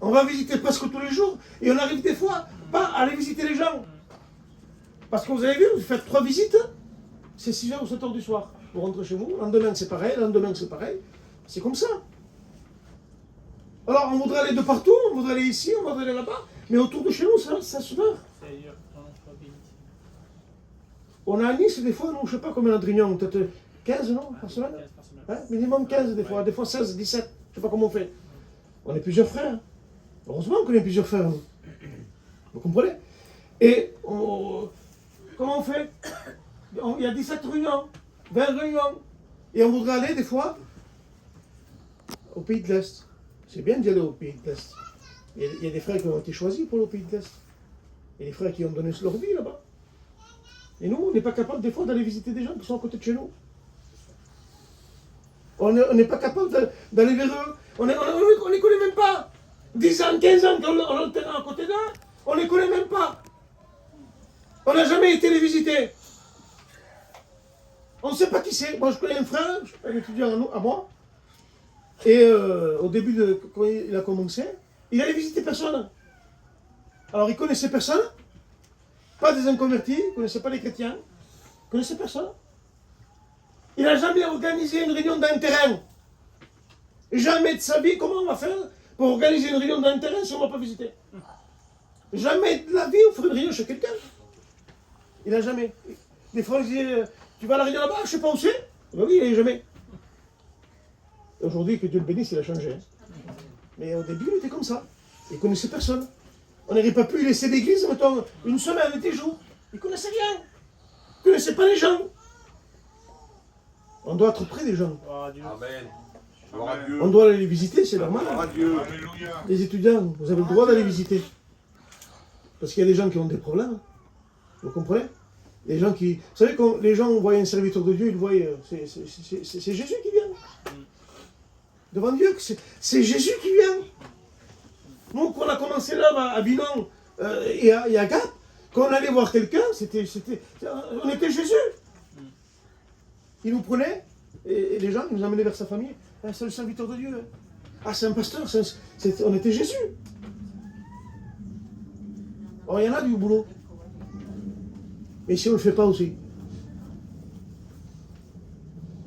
On va visiter presque tous les jours. Et on arrive des fois pas à aller visiter les gens. Parce que vous avez vu, vous faites 3 visites. C'est 6h ou 7h du soir. Vous rentrez chez vous. Le lendemain, c'est pareil. Le lendemain, c'est pareil. C'est comme ça. Alors, on voudrait aller de partout, on voudrait aller ici, on voudrait aller là-bas, mais autour de chez nous, ça se meurt. Seigneur, sois béni. On a à Nice, des fois, nous, je ne sais pas combien de réunions, peut-être 15, non, par semaine, 15 par semaine. hein, minimum 15 des fois 16, 17, je ne sais pas comment on fait. On est plusieurs frères. Heureusement qu'on est plusieurs frères, nous. Vous comprenez? Et comment on fait? Il y a 17 réunions, 20 réunions, et on voudrait aller, des fois, au pays de l'Est. C'est bien d'y aller au pays de l'Est. Il y a des frères qui ont été choisis pour le pays de l'Est. Il y a des frères qui ont donné leur vie là-bas. Et nous, on n'est pas capable des fois d'aller visiter des gens qui sont à côté de chez nous. On n'est pas capable d'aller vers eux. On ne les connaît même pas. 10 ans, 15 ans qu'on a le terrain à côté d'eux, on ne les connaît même pas. On n'a jamais été les visiter. On ne sait pas qui c'est. Moi, je connais un frère, un étudiant à moi. Et au début, quand il a commencé, il allait visiter personne. Alors il connaissait personne, pas des inconvertis, il ne connaissait pas les chrétiens, il ne connaissait personne. Il n'a jamais organisé une réunion d'un terrain. Jamais de sa vie, comment on va faire pour organiser une réunion d'un terrain si on ne va pas visiter? Jamais de la vie, on ferait une réunion chez quelqu'un. Il n'a jamais. Des fois, il disait, tu vas à la réunion là-bas, je ne sais pas où c'est. Ben oui, il n'y jamais. Aujourd'hui, que Dieu le bénisse, il a changé. Hein. Mais au début, il était comme ça. Il ne connaissait personne. On n'aurait pas pu laisser l'église, mettons, une semaine, 10 jours. Il ne connaissait rien. Il ne connaissait pas les gens. On doit être près des gens. Gloire à Dieu. Amen. Gloire à Dieu. On doit aller les visiter, c'est normal. Gloire à Dieu. Alléluia. Les étudiants, vous avez le droit d'aller visiter. Parce qu'il y a des gens qui ont des problèmes. Vous comprenez? Les gens qui... Vous savez, quand les gens voient un serviteur de Dieu, ils voient... C'est Jésus qui vient. Devant Dieu, c'est Jésus qui vient. Nous, quand on a commencé là à Binon et à Gap, quand on allait voir quelqu'un, on était Jésus. Il nous prenait, et les gens, ils nous amenaient vers sa famille. Ah, c'est le serviteur de Dieu. Hein. Ah, c'est un pasteur, on était Jésus. Alors, il y en a du boulot. Mais si on ne le fait pas aussi,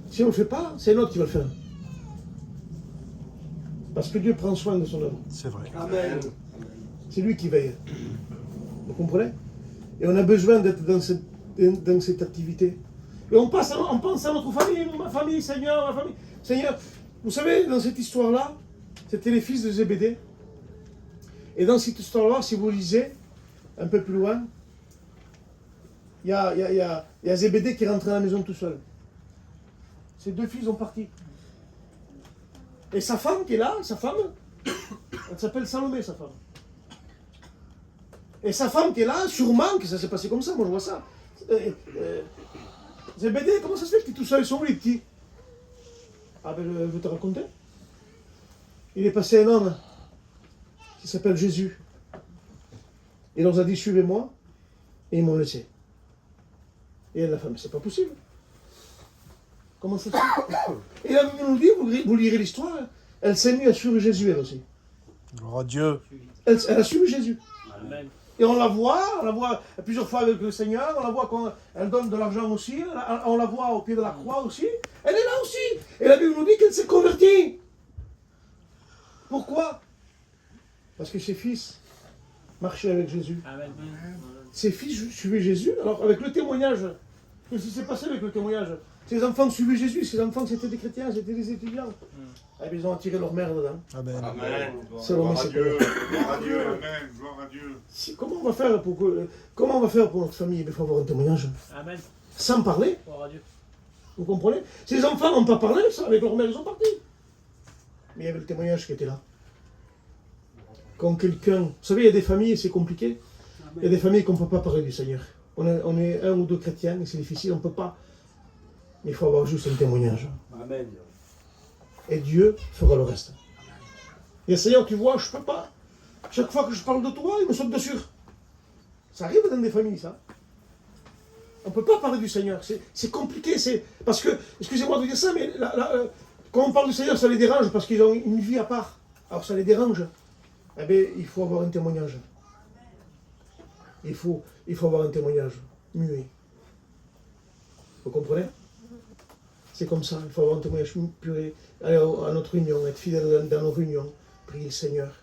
si on ne le fait pas, c'est l'autre qui va le faire. Parce que Dieu prend soin de son œuvre. C'est vrai. Amen. C'est lui qui veille. Vous comprenez? Et on a besoin d'être dans cette activité. Et on pense à notre famille, ma famille, Seigneur, ma famille. Seigneur, vous savez, dans cette histoire-là, c'était les fils de Zébédée. Et dans cette histoire-là, si vous lisez un peu plus loin, il y a Zébédée qui est rentré à la maison tout seul. Ses 2 fils ont parti. Et sa femme qui est là, sa femme, elle s'appelle Salomé, sa femme. Et sa femme qui est là, sûrement que ça s'est passé comme ça, moi je vois ça. Zébédée, comment ça se fait que tu es tout seul? Ils sont où les petits? Ah ben je vais te raconter. Il est passé un homme qui s'appelle Jésus. Il leur a dit suivez-moi et ils m'ont laissé. Et la femme, c'est pas possible. Comment ça se fait? Et la Bible nous dit, vous lirez l'histoire, elle s'est mise à suivre Jésus elle aussi. Gloire à Dieu. Elle a suivi Jésus. Amen. Et on la voit plusieurs fois avec le Seigneur, on la voit quand elle donne de l'argent aussi, on la voit au pied de la croix aussi. Elle est là aussi. Et la Bible nous dit qu'elle s'est convertie. Pourquoi? Parce que ses fils marchaient avec Jésus. Amen. Ses fils suivaient Jésus. Alors avec le témoignage, qu'est-ce qui s'est passé avec le témoignage? Ces enfants suivaient Jésus, ces enfants c'était des chrétiens, c'était des étudiants. Eh bien, ils ont attiré leur mère dedans. Amen. Amen. Selon Gloire à mes Dieu. séquelles. Gloire à Dieu. Amen, gloire à Dieu. Comment on va faire pour notre famille? Il faut avoir un témoignage. Amen. Sans parler, Gloire à Dieu. vous comprenez? Ces enfants n'ont pas parlé, ça, avec leur mère, ils sont partis. Mais il y avait le témoignage qui était là. Quand quelqu'un... Vous savez, il y a des familles, c'est compliqué. Il y a des familles qu'on ne peut pas parler du Seigneur. On est un ou deux chrétiens et c'est difficile, on ne peut pas. Mais il faut avoir juste un témoignage. Amen. Et Dieu fera le reste. Et Seigneur, tu vois, je ne peux pas. Chaque fois que je parle de toi, il me saute dessus. Ça arrive dans des familles, ça. On ne peut pas parler du Seigneur. C'est compliqué. Parce que, excusez-moi de dire ça, mais quand on parle du Seigneur, ça les dérange parce qu'ils ont une vie à part. Alors ça les dérange. Eh bien, il faut avoir un témoignage. Il faut avoir un témoignage muet. Vous comprenez? C'est comme ça, il faut avoir un témoignage puré. Aller à notre réunion, être fidèle dans nos réunions, prier le Seigneur,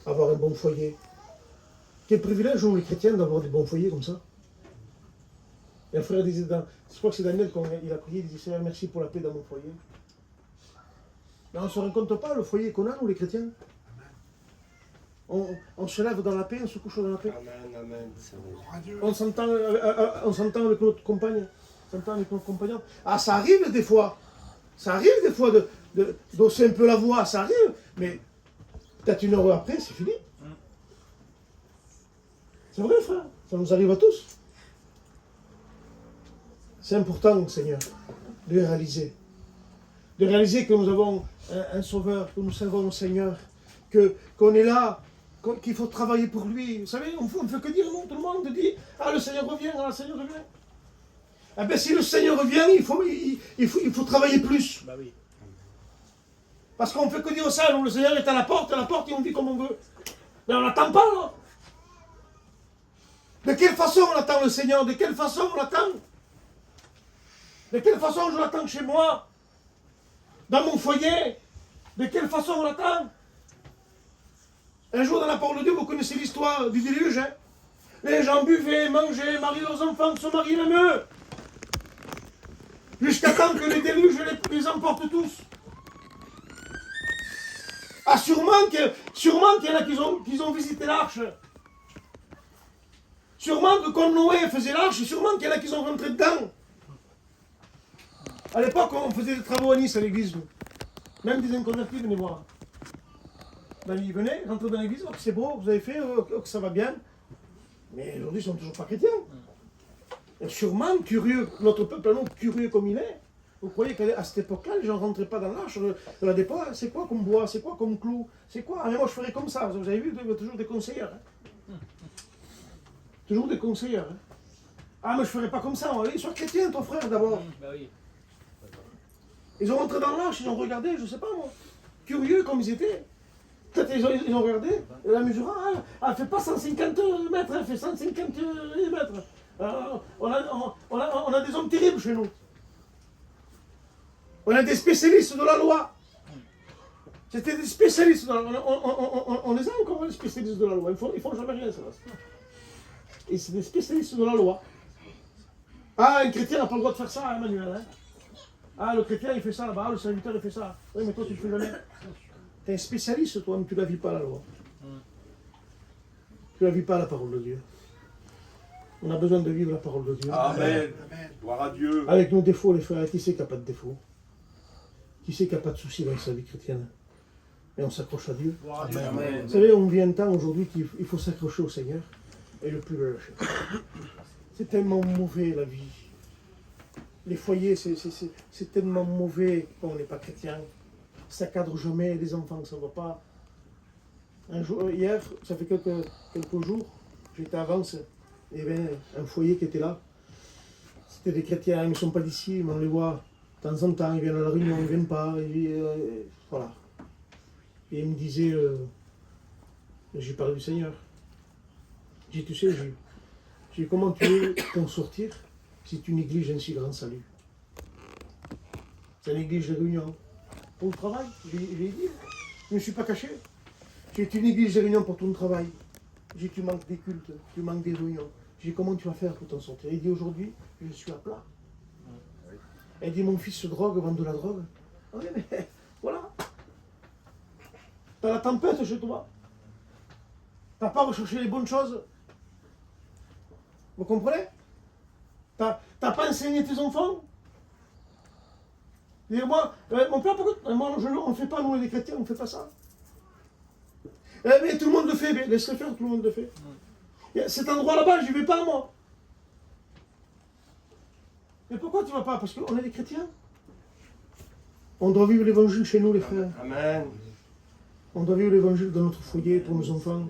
avoir un bon foyer. Quel privilège ont les chrétiens d'avoir des bons foyers comme ça? Et un frère disait, je crois que c'est Daniel, quand il a prié, il disait Seigneur, merci pour la paix dans mon foyer. Mais on ne se rend compte pas le foyer qu'on a, nous les chrétiens. On se lève dans la paix, on se couche dans la paix. Amen, amen. Gloire à Dieu. On s'entend avec notre compagne. On s'entend avec notre compagnon. Ah, ça arrive des fois. Ça arrive des fois d'osser un peu la voix, ça arrive. Mais peut-être une heure après, c'est fini. C'est vrai, frère. Ça nous arrive à tous. C'est important, Seigneur, de réaliser. De réaliser que nous avons un Sauveur, que nous servons au Seigneur, qu'on est là, qu'il faut travailler pour lui. Vous savez, on ne fait que dire, non, tout le monde dit, ah, le Seigneur revient, ah, le Seigneur revient. Eh bien, si le Seigneur revient, il faut travailler plus. Bah oui. Parce qu'on ne fait que dire ça, nous, le Seigneur est à la porte, et on vit comme on veut. Mais on n'attend pas, là. De quelle façon on attend le Seigneur? De quelle façon on l'attend? De quelle façon je l'attends chez moi? Dans mon foyer? De quelle façon on l'attend? Un jour dans la parole de Dieu, vous connaissez l'histoire du déluge, hein? Les gens buvaient, mangeaient, mariaient leurs enfants, se marient même eux. Jusqu'à temps que les déluges les emportent tous. Ah, sûrement qu'il y en a qui ont visité l'arche. Sûrement que quand Noé faisait l'arche, sûrement qu'il y en a qui sont rentrés dedans. À l'époque, on faisait des travaux à Nice, à l'église. Même des inconvertis venaient voir. Ben, ils venaient, rentraient dans l'église, oh, que c'est beau, vous avez fait, oh, que ça va bien. Mais aujourd'hui, ils ne sont toujours pas chrétiens. Et sûrement curieux, notre peuple, non, curieux comme il est. Vous croyez qu'à cette époque-là, les gens ne rentraient pas dans l'arche, ne regardaient pas, c'est quoi comme bois, c'est quoi comme clou, c'est quoi? Ah, mais moi je ferais comme ça, vous avez vu, il y a toujours des conseillères. Hein. Toujours des conseillères. Hein. Ah, mais je ne ferais pas comme ça, ils sont chrétiens, ton frère, d'abord. Bah oui. Ils ont rentré dans l'arche, ils ont regardé, je ne sais pas moi, curieux comme ils étaient. Peut-être ils ont regardé, et la mesurant, elle ne fait pas 150 mètres, elle fait 150 mètres. On a des hommes terribles chez nous. On a des spécialistes de la loi. C'était des spécialistes de la loi. On les a encore, les spécialistes de la loi. Ils font jamais rien, ça. Et c'est des spécialistes de la loi. Ah, un chrétien n'a pas le droit de faire ça, Emmanuel. Hein? Ah, le chrétien, il fait ça là-bas. Ah, le serviteur, il fait ça. Oui, mais toi, tu le fais jamais. T'es un spécialiste, toi, mais tu ne la vis pas, la loi. Tu ne la vis pas, la parole de Dieu. On a besoin de vivre la parole de Dieu. Amen. Gloire à Dieu. Avec nos défauts, les frères, qui sait qu'il n'y a pas de défauts? Qui sait qu'il n'y a pas de soucis dans sa vie chrétienne? Et on s'accroche à Dieu. Gloire à Dieu. Amen. Vous savez, on vit un temps aujourd'hui qu'il faut s'accrocher au Seigneur. et le plus lâché. C'est tellement mauvais la vie. Les foyers, c'est tellement mauvais quand on n'est pas chrétien. Ça cadre jamais les enfants, ça ne va pas. Un jour, hier, ça fait quelques jours, j'étais à Vence, il y avait un foyer qui était là. C'était des chrétiens, ils ne sont pas d'ici, mais on les voit de temps en temps, ils viennent à la réunion, ils ne viennent pas. Voilà. Et il me disait, j'ai parlé du Seigneur. J'ai dit, tu sais, j'ai dit, comment tu veux t'en sortir si tu négliges un si grand salut? Ça néglige les réunions. Pour le travail, je l'ai dit, je ne me suis pas caché. J'ai dit, tu négliges les réunions pour ton travail. J'ai dit, tu manques des cultes, tu manques des réunions. J'ai dit, comment tu vas faire pour t'en sortir? Il dit, aujourd'hui, je suis à plat. Il dit, mon fils se drogue, vend de la drogue. Ah oui, mais voilà. T'as la tempête chez toi. T'as pas recherché les bonnes choses. Vous comprenez? T'as pas enseigné tes enfants. Et moi, mon père, pourquoi on ne fait pas, nous les chrétiens, on ne fait pas ça. Mais tout le monde le fait, mais laisse-le faire, tout le monde le fait. Cet endroit là-bas, j'y vais pas, moi. Mais pourquoi tu vas pas? Parce qu'on est des chrétiens. On doit vivre l'évangile chez nous, les frères. Amen. On doit vivre l'évangile dans notre foyer, pour nos enfants.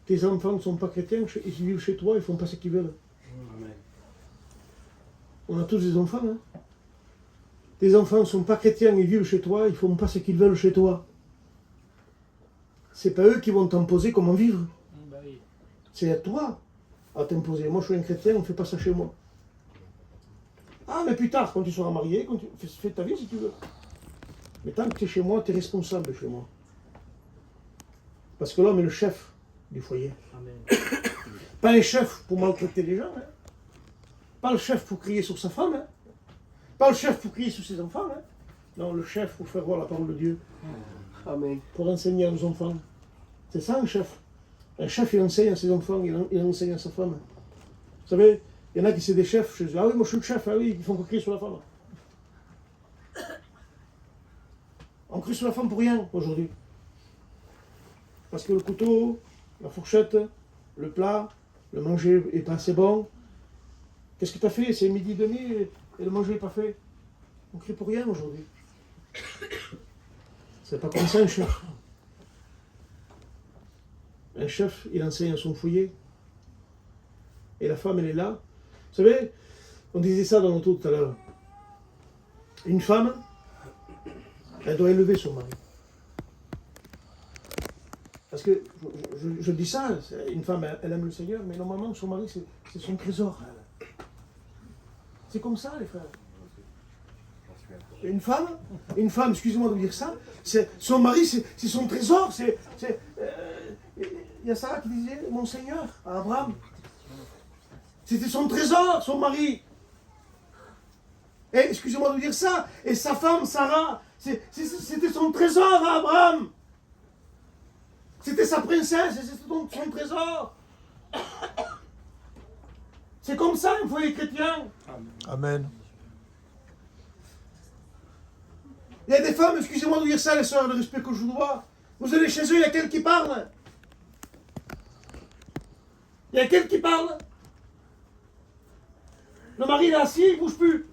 Tes enfants ne sont pas chrétiens, ils vivent chez toi, ils font pas ce qu'ils veulent. Amen. On a tous des enfants, hein. Tes enfants ne sont pas chrétiens, ils vivent chez toi, ils font pas ce qu'ils veulent chez toi. C'est pas eux qui vont t'imposer comment vivre. Bah oui. C'est à toi à t'imposer. Moi, je suis un chrétien, on ne fait pas ça chez moi. Ah, mais plus tard, quand tu seras marié, quand tu fais ta vie si tu veux. Mais tant que tu es chez moi, tu es responsable chez moi. Parce que l'homme est le chef du foyer. Amen. Pas un chef pour maltraiter les gens. Hein. Pas le chef pour crier sur sa femme. Hein. Pas le chef pour crier sur ses enfants. Hein. Non, le chef pour faire voir la parole de Dieu. Amen. Pour enseigner à nos enfants. C'est ça un chef. Un chef, il enseigne à ses enfants, il enseigne à sa femme. Vous savez, il y en a qui sont des chefs. Je dis, ah oui, moi je suis le chef, ah oui, ils font que crier sur la femme. On crie sur la femme pour rien aujourd'hui. Parce que le couteau, la fourchette, le plat, le manger n'est pas assez bon. Qu'est-ce que tu as fait? C'est midi et demi et le manger n'est pas fait. On crie pour rien aujourd'hui. C'est pas comme ça un chef. Un chef, il enseigne à son foyer. Et la femme, elle est là. Vous savez, on disait ça dans l'auto tout à l'heure. Une femme, elle doit élever son mari. Parce que, je dis ça, une femme, elle aime le Seigneur, mais normalement, son mari, c'est son trésor. C'est comme ça, les frères. Une femme, excusez-moi de vous dire ça, son mari, c'est son trésor. Il y a Sarah qui disait, mon Seigneur, à Abraham. C'était son trésor, son mari. Et excusez-moi de vous dire ça, et sa femme, Sarah, c'était son trésor à Abraham. C'était sa princesse, et c'était son trésor. C'est comme ça, il faut les chrétiens. Amen. Il y a des femmes, excusez-moi de vous dire ça, les sœurs, le respect que je vous dois. Vous allez chez eux, il y a quelqu'un qui parle. Il y a quelqu'un qui parle. Le mari, il est assis, il ne bouge plus.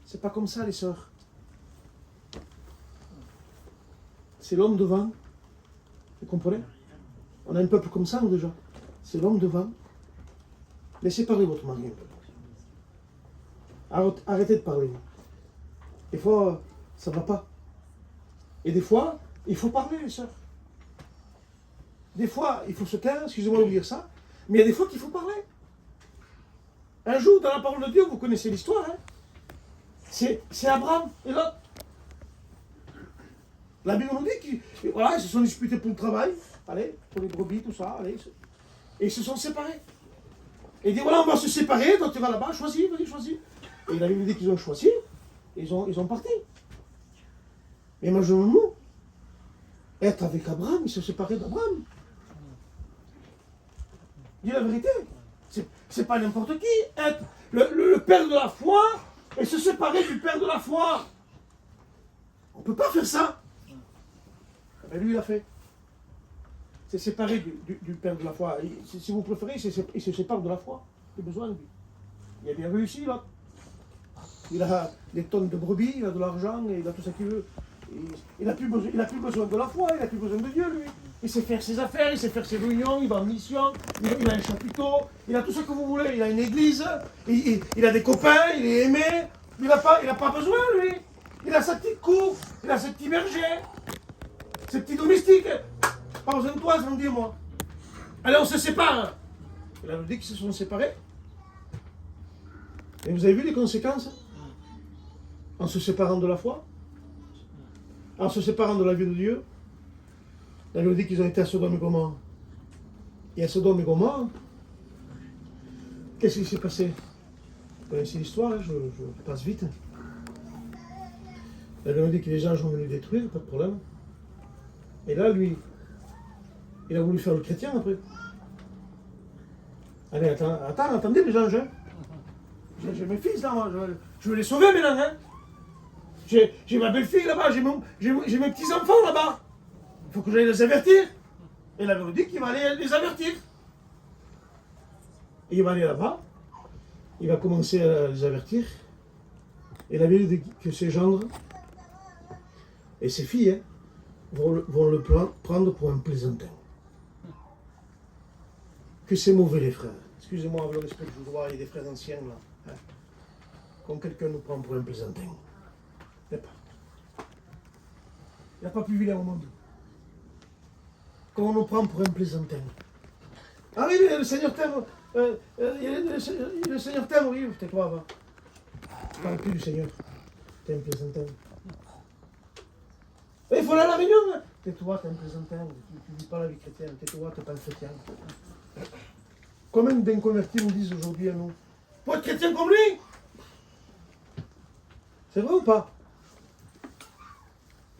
C'est pas comme ça, les sœurs. C'est l'homme devant. Vous comprenez? On a un peuple comme ça, nous, déjà. C'est l'homme devant. Laissez parler votre mari un peu. Arrêtez de parler. Des fois, ça ne va pas. Et des fois, il faut parler, les sœurs. Des fois, il faut se taire, excusez-moi de vous dire ça, mais il y a des fois qu'il faut parler. Un jour, dans la parole de Dieu, vous connaissez l'histoire, hein? C'est Abraham et Lot. La Bible nous dit qu'ils voilà, ils se sont disputés pour le travail, allez, pour les brebis, tout ça, allez, et ils se sont séparés. Et il dit, voilà, on va se séparer, toi tu vas là-bas, choisis, vas-y, choisis. Et la Bible dit qu'ils ont choisi, et ils ont parti. Mais imaginons-nous, être avec Abraham, ils se séparaient d'Abraham. Dis la vérité, c'est pas n'importe qui, être le père de la foi, et se séparer du père de la foi. On ne peut pas faire ça. Mais lui, il a fait. s'est séparé du père de la foi. Si vous préférez, il se sépare de la foi. Il a besoin de lui. Il a bien réussi, là. Il a des tonnes de brebis, il a de l'argent, et il a tout ce qu'il veut. Il n'a plus besoin de la foi, il n'a plus besoin de Dieu, lui. Il sait faire ses affaires, il sait faire ses réunions, il va en mission, il a un chapiteau, il a tout ce que vous voulez, il a une église, il a des copains, il est aimé. Il n'a pas besoin, lui. Il a sa petite cour, il a ses petits bergers, ses petits domestiques. Pas besoin de toi, dis moi. Allez, on se sépare. Il a dit qu'ils se sont séparés. Et vous avez vu les conséquences en se séparant de la foi, en se séparant de la vie de Dieu. La Bible dit qu'ils ont été à Sodome et Gomorrhe. Et à Sodome et Gomorrhe, qu'est-ce qui s'est passé? Vous connaissez l'histoire, hein, je passe vite. La Bible dit que les anges ont venu détruire, pas de problème. Et là, lui, il a voulu faire le chrétien après. Allez, attendez les anges. Hein. J'ai mes fils là, moi. Je veux les sauver maintenant. Hein. J'ai ma belle-fille là-bas, j'ai mes petits-enfants là-bas. Il faut que j'aille les avertir. Et la Bible dit qu'il va aller les avertir. Et il va aller là-bas. Il va commencer à les avertir. Et la Bible dit que ses gendres et ses filles hein, vont le prendre pour un plaisantin. Que c'est mauvais les frères. Excusez-moi avec le respect que je vous dois, il y a des frères anciens là. Hein. Quand quelqu'un nous prend pour un plaisantin. Il n'y a pas plus vilain au monde. Quand on nous prend pour un plaisantin. Ah oui, le Seigneur t'aime. Le Seigneur t'aime, oui, tais-toi, va. Je parle plus du Seigneur. T'es un plaisantin. Il faut aller à la réunion. Hein. Tais-toi, t'es un plaisantin. Tu ne vis pas la vie chrétienne. Tais-toi, t'es pas un chrétien. Combien d'inconvertis nous disent aujourd'hui à nous? Pour être chrétien comme lui? C'est vrai ou pas?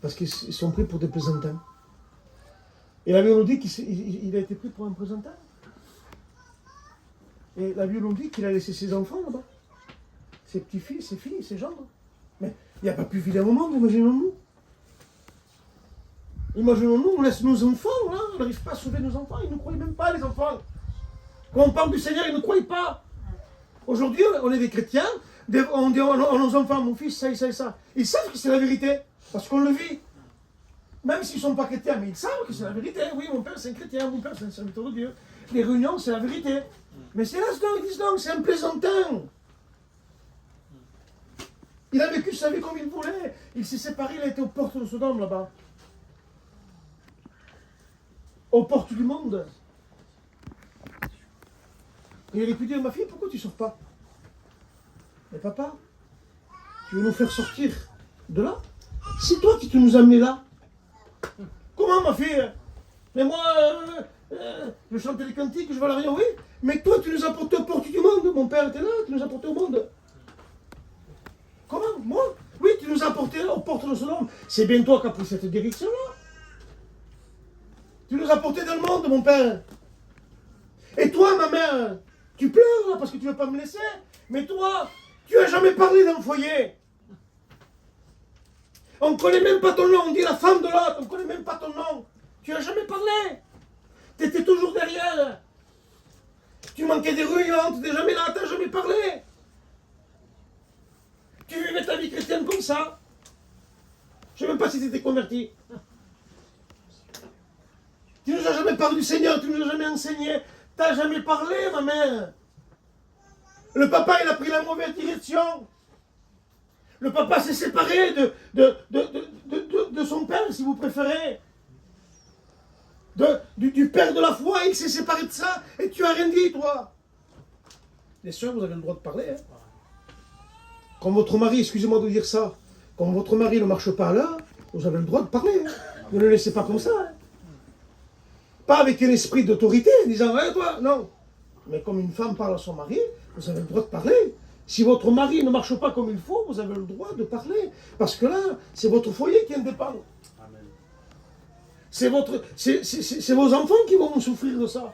Parce qu'ils sont pris pour des plaisantins. Et la Bible nous dit qu'il a été pris pour un plaisantin. Et la Bible nous dit qu'il a laissé ses enfants là-bas. Ses petits-fils, ses filles, ses gendres. Mais il n'y a pas plus vilain au monde, imaginons-nous. Imaginons-nous, on laisse nos enfants, là, on n'arrive pas à sauver nos enfants, ils ne croient même pas, les enfants. Quand on parle du Seigneur, ils ne croient pas. Aujourd'hui, on est des chrétiens, on dit à nos enfants, mon fils, ça et ça et ça. Ils savent que c'est la vérité, parce qu'on le vit. Même s'ils ne sont pas chrétiens, mais ils savent que c'est la vérité. Oui, mon père c'est un chrétien, mon père c'est un serviteur de Dieu. Les réunions, c'est la vérité. Mais c'est là ce qu'ils disent donc, c'est un plaisantin. Il a vécu sa vie comme il voulait. Il s'est séparé, il a été aux portes de Sodome là-bas. Aux portes du monde. Et il aurait pu dire, ma fille, pourquoi tu ne sors pas? Mais papa, tu veux nous faire sortir de là? C'est toi qui nous as amenés là. Comment ma fille? Mais moi, je chante les cantiques, je vais à la réunion, oui. Mais toi, tu nous as portés aux portes du monde. Mon père était là, tu nous as portés au monde. Comment? Moi? Oui, tu nous as portés aux portes de Sodome. C'est bien toi qui as pris cette direction-là. Tu nous as portés dans le monde, mon père. Et toi, ma mère, tu pleures là parce que tu ne veux pas me laisser. Mais toi, tu n'as jamais parlé dans le foyer. On ne connaît même pas ton nom. On dit la femme de l'autre. On ne connaît même pas ton nom. Tu n'as jamais parlé. Tu étais toujours derrière. Tu manquais des réunions. Tu n'étais jamais là. Tu n'as jamais parlé. Tu vivais ta vie chrétienne comme ça. Je ne sais même pas si tu étais converti. Tu ne nous as jamais parlé du Seigneur. Tu ne nous as jamais enseigné. Tu n'as jamais parlé, ma mère. Le papa, il a pris la mauvaise direction. Le papa s'est séparé de son père, si vous préférez. Du père de la foi, il s'est séparé de ça. Et tu n'as rien dit, toi. Les sœurs, vous avez le droit de parler. Hein. Quand votre mari, excusez-moi de dire ça, quand votre mari ne marche pas là, vous avez le droit de parler. Hein. Ne le laissez pas comme ça. Hein. Pas avec un esprit d'autorité, en disant, ouais, toi, non. Mais comme une femme parle à son mari, vous avez le droit de parler. Si votre mari ne marche pas comme il faut, vous avez le droit de parler. Parce que là, c'est votre foyer qui en dépend. Amen. C'est vos enfants qui vont souffrir de ça.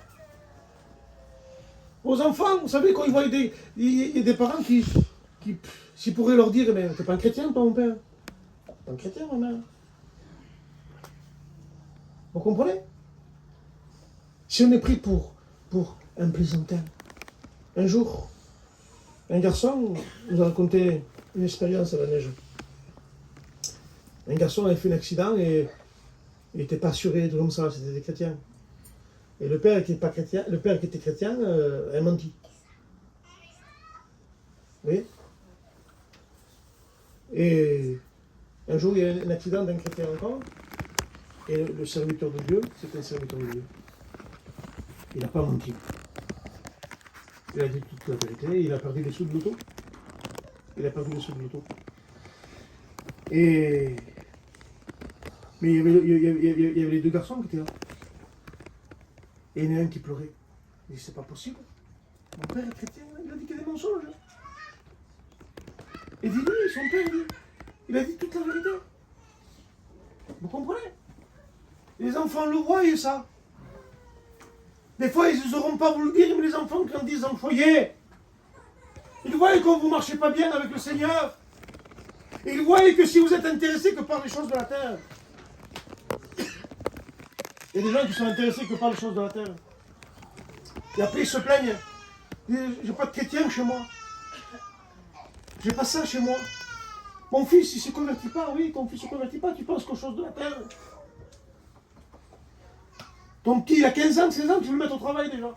Vos enfants, vous savez, quand ils voient il y a des parents qui s'ils pourraient leur dire, mais t'es pas un chrétien, toi, mon père. T'es pas un chrétien, ma mère. Vous comprenez? Si on est pris pour un plaisantin, un jour, un garçon nous a raconté une expérience à la neige. Un garçon avait fait un accident et il n'était pas assuré, tout comme ça, c'était des chrétiens. Et le père qui n'était pas chrétien, le père qui était chrétien a menti. Vous voyez? Et un jour, il y a eu un accident d'un chrétien encore, et le serviteur de Dieu, c'était un serviteur de Dieu. Il n'a pas menti. Il a dit toute la vérité, il a perdu les sous de l'auto. Il a perdu les sous de l'auto. Et... Mais il y avait les deux garçons qui étaient là. Et il y en a un qui pleurait. Il dit, c'est pas possible. Mon père est chrétien, il a dit qu'il y a des mensonges. Et dit, lui, son père, il a dit toute la vérité. Vous comprenez? Les enfants le voient, ça. Des fois, ils n'oseront pas vous le dire, mais les enfants, quand ils disent en foyer, ils voient que vous ne marchez pas bien avec le Seigneur. Ils voient que si vous êtes intéressé que par les choses de la terre. Il y a des gens qui sont intéressés que par les choses de la terre. Et après, ils se plaignent. Ils disent, j'ai pas de chrétien chez moi. J'ai pas ça chez moi. Mon fils, il se convertit pas. Oui, ton fils se convertit pas, tu penses qu'aux choses de la terre. Ton petit, il a 15 ans, 16 ans, tu veux le mettre au travail déjà.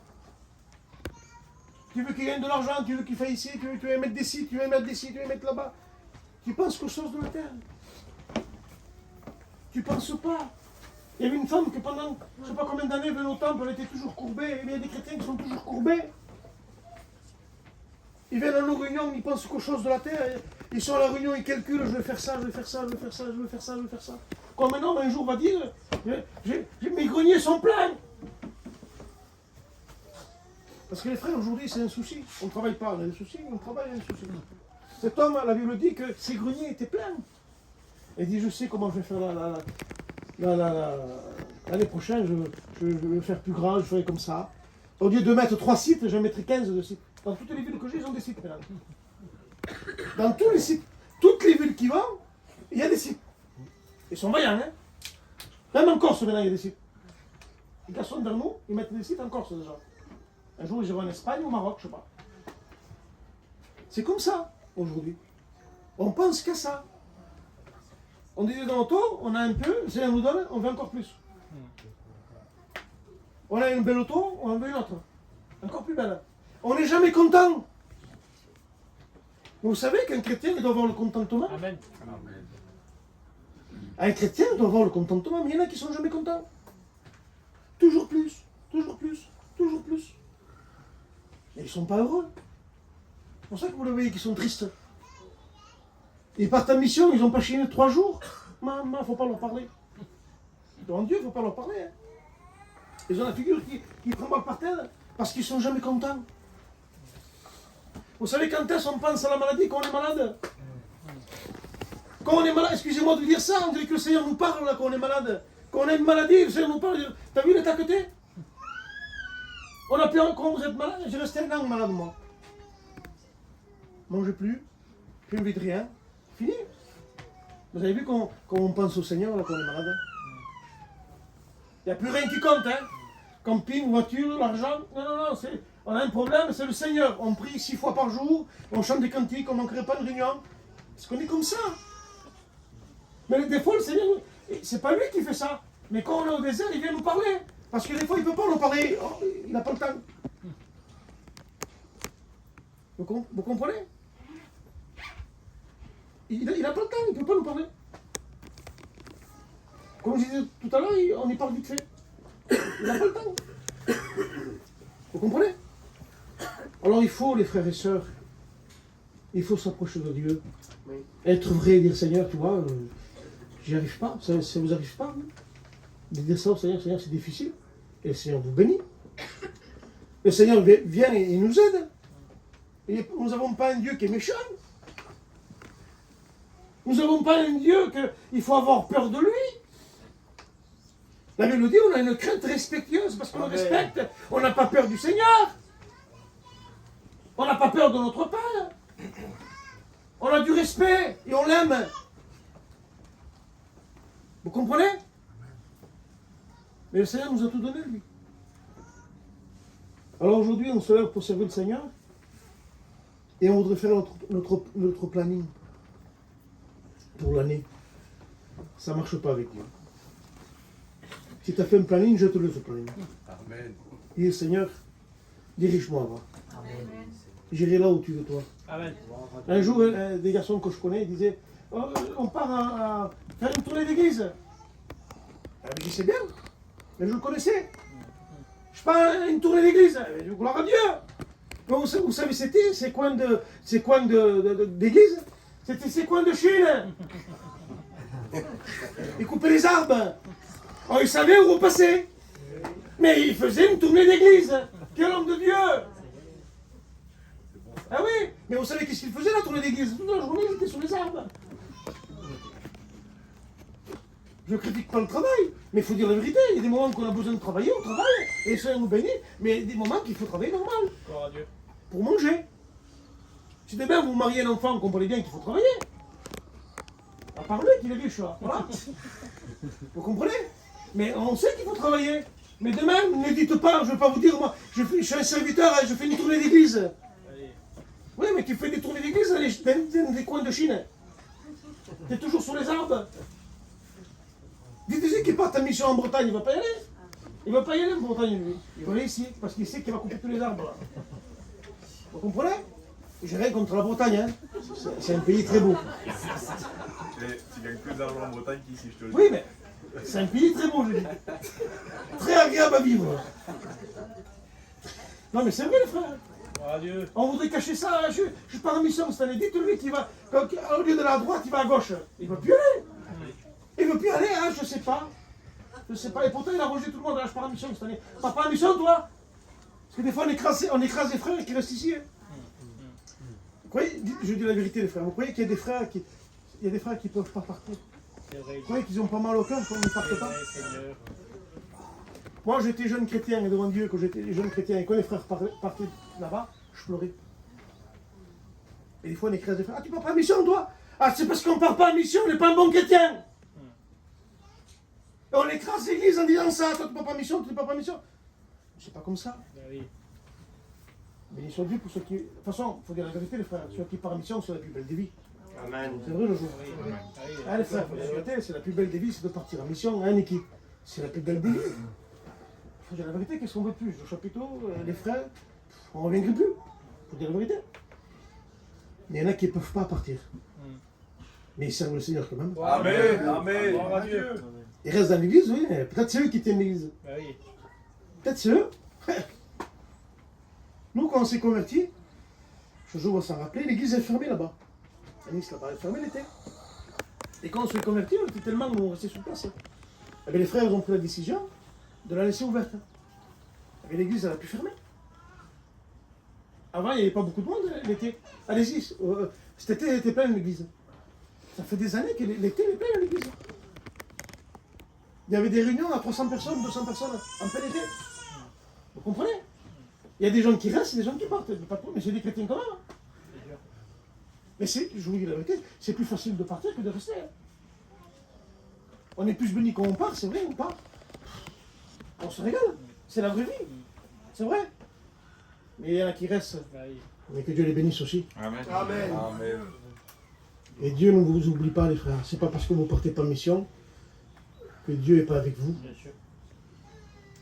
Tu veux qu'il gagne de l'argent, tu veux qu'il fasse ici, tu veux mettre des sites, tu veux mettre des sites, tu veux mettre là-bas. Tu penses qu'aux choses de la terre. Tu penses pas. Il y avait une femme que pendant, je ne sais pas combien d'années, venait au temple, elle était toujours courbée. Il y a des chrétiens qui sont toujours courbés. Ils viennent à nos réunions, ils pensent qu'aux choses de la terre. Ils sont à la réunion, ils calculent, je vais faire ça, je vais faire ça, je vais faire ça, je vais faire ça, je vais faire ça. Quand maintenant, un jour, va dire, mes greniers sont pleins. Parce que les frères, aujourd'hui, c'est un souci. On ne travaille pas, on a des soucis, on travaille, on a des soucis. Cet homme, la Bible dit que ses greniers étaient pleins. Il dit, je sais comment je vais faire l'année prochaine, je vais faire plus grand, je ferai comme ça. Au lieu de mettre 3 sites, je mettrai 15 de sites. Dans toutes les villes que j'ai, ils ont des sites. Dans tous les sites, toutes les villes qui vont, il y a des sites. Ils sont vaillants, hein. Même en Corse, maintenant, il y a des sites. Les garçons vers nous, ils mettent des sites en Corse déjà. Un jour, ils iront en Espagne ou au Maroc, je ne sais pas. C'est comme ça, aujourd'hui. On pense qu'à ça. On disait dans l'auto, on a un peu, le Seigneur nous donne, on veut encore plus. On a une belle auto, on en veut une autre. Encore plus belle. On n'est jamais content. Vous savez qu'un chrétien, il doit avoir le contentement. Amen. Un chrétien doit avoir le contentement, mais il y en a qui ne sont jamais contents. Toujours plus, toujours plus, toujours plus. Mais ils ne sont pas heureux. C'est pour ça que vous le voyez qu'ils sont tristes. Ils partent en mission, ils n'ont pas chiné 3 jours. Maman, il ne faut pas leur parler. Devant Dieu, il ne faut pas leur parler. Hein. Ils ont la figure qui tremble par terre parce qu'ils ne sont jamais contents. Vous savez quand est-ce qu'on pense à la maladie, quand on est malade? Quand on est malade, excusez-moi de dire ça, on dirait que le Seigneur nous parle là, quand on est malade. Quand on a une maladie, le Seigneur nous parle. T'as vu l'état que t'es? On a pu, quand vous êtes malade, j'ai resté un an malade moi. Mangez plus, plus envie de rien. Fini. Vous avez vu quand on pense au Seigneur là, quand on est malade? Il n'y a plus rien qui compte, hein. Camping, voiture, l'argent. Non, on a un problème, c'est le Seigneur. On prie 6 fois par jour, on chante des cantiques, on ne manquerait pas de réunion. Parce qu'on est comme ça. Mais des fois, le Seigneur, c'est pas lui qui fait ça. Mais quand on est au désert, il vient nous parler. Parce que des fois, il ne peut pas nous parler. Oh, il n'a pas le temps. Vous comprenez? Il n'a pas le temps, il ne peut pas nous parler. Comme je disais tout à l'heure, on y parle vite fait. Il n'a pas le temps. Vous comprenez? Alors il faut, les frères et sœurs, il faut s'approcher de Dieu. Oui. Être vrai et dire Seigneur, tu vois, j'y arrive pas, ça vous arrive pas. Hein? De dire ça au Seigneur, Seigneur, c'est difficile. Et le Seigneur vous bénit. Le Seigneur vient et il nous aide. Et nous n'avons pas un Dieu qui est méchant. Nous n'avons pas un Dieu qu'il faut avoir peur de lui. La Bible dit, on a une crainte respectueuse parce qu'on le respecte. On n'a pas peur du Seigneur. On n'a pas peur de notre Père. On a du respect et on l'aime. Vous comprenez? Mais le Seigneur nous a tout donné, lui. Alors aujourd'hui, on se lève pour servir le Seigneur et on voudrait faire notre planning pour l'année. Ça ne marche pas avec Dieu. Si tu as fait un planning, jette-le ce planning. Amen. Dis Seigneur, dirige-moi là. J'irai là où tu veux toi. Amen. Un jour, des garçons que je connais disaient oh, on part à faire une tournée d'église. Je dis c'est bien, mais je le connaissais. Je pars à une tournée d'église, gloire à Dieu. Mais vous savez c'était ces coins d'église, c'était ces coins de Chine. Ils coupaient les arbres. Oh, ils savaient où repasser. Mais ils faisaient une tournée d'église. Quel homme de Dieu! Ah oui, mais vous savez qu'est-ce qu'ils faisaient la tournée d'église? Toute la journée, ils étaient sur les arbres. Je ne critique pas le travail, mais il faut dire la vérité. Il y a des moments qu'on a besoin de travailler, on travaille, et ça nous bénit, mais il y a des moments qu'il faut travailler normal. Gloire à Dieu. Pour manger. Si demain vous mariez un enfant, vous comprenez bien qu'il faut travailler. À parler qu'il est riche, là. Voilà. Vous comprenez? Mais on sait qu'il faut travailler. Mais demain, ne dites pas, je ne vais pas vous dire, moi, je suis un serviteur, je fais une tournée d'église. Allez. Oui, mais tu fais des tournées d'église dans des coins de Chine. Tu es toujours sur les arbres. Dites-lui qu'il part en mission en Bretagne, il ne va pas y aller. Il ne va pas y aller en Bretagne, lui. Il va aller ici, parce qu'il sait qu'il va couper tous les arbres. Vous comprenez? J'ai rien contre la Bretagne, hein. C'est un pays très beau. Tu gagnes plus d'argent en Bretagne qu'ici, je te le dis. Oui, mais c'est un pays très beau, je dis. Très agréable à vivre. Non, mais c'est vrai, les frères. Gloire à Dieu. On voudrait cacher ça. Je pars en mission cette année. Dites-lui qu'il va, au lieu de la droite, il va à gauche. Il ne veut plus aller. Il ne veut plus aller, hein, je sais pas. Je sais pas. Et pourtant, il a rejeté tout le monde. Là, je pars en mission cette année. Tu pars pas en mission, toi? Parce que des fois, on écrase les frères qui restent ici. Hein. Vous croyez, je dis la vérité, les frères. Vous croyez qu'il y a des frères qui ne peuvent pas partir? C'est vrai. Vous croyez qu'ils ont pas mal au cœur quand ils ne C'est partent pas? vrai, Seigneur. Moi, j'étais jeune chrétien, et devant Dieu, quand j'étais jeune chrétien, et quand les frères partaient là-bas, je pleurais. Et des fois, on écrase des frères. Ah, tu pars pas en mission, toi? Ah, c'est parce qu'on part pas en mission, on n'est pas un bon chrétien. Et on écrase l'église en disant ça. Toi, tu pars pas en mission, tu pars pas en mission. C'est pas comme ça. Ben oui. Béni soit Dieu pour ceux qui. De toute façon, il faut dire la vérité, les frères. Ceux qui partent en mission, c'est la plus belle des vies. Amen. C'est vrai, le jour. Oui. Allez. Ah, les frères, il faut dire la vérité, c'est la plus belle des vies, c'est de partir en mission, en équipe. C'est la plus belle des vies. Il faut dire la vérité, qu'est-ce qu'on veut plus? Le chapiteau, les frères, on ne reviendrait plus. Il faut dire la vérité. Mais il y en a qui ne peuvent pas partir. Mais ils servent le Seigneur quand même. Amen. Amen. Gloire à Dieu. Ils restent dans l'église, oui, mais peut-être c'est eux qui tiennent l'église. Ben oui. Peut-être c'est eux. Nous, quand on s'est convertis, ce jour on s'en rappelait, l'église est fermée là-bas. La Nice là-bas, elle est fermée l'été. Et quand on s'est convertis, on était tellement on restait sur place. Eh bien, les frères ont pris la décision de la laisser ouverte. Eh bien, l'église, elle a pu fermer. Avant, il n'y avait pas beaucoup de monde l'été. Allez-y, cet été, elle était pleine l'église. Ça fait des années que l'été, elle est pleine l'église. Il y avait des réunions à 300 personnes, 200 personnes en plein été. Vous comprenez? Il y a des gens qui restent et des gens qui partent. Mais c'est des chrétiens quand même. C'est dur. Mais je vous dis la vérité, c'est plus facile de partir que de rester. On est plus béni quand on part, c'est vrai, on part. On se régale. C'est la vraie vie. C'est vrai. Mais il y en a qui restent. Ben oui. Mais que Dieu les bénisse aussi. Amen. Amen. Amen. Et Dieu ne vous oublie pas, les frères. C'est pas parce que vous ne partez pas en mission que Dieu n'est pas avec vous. Bien sûr.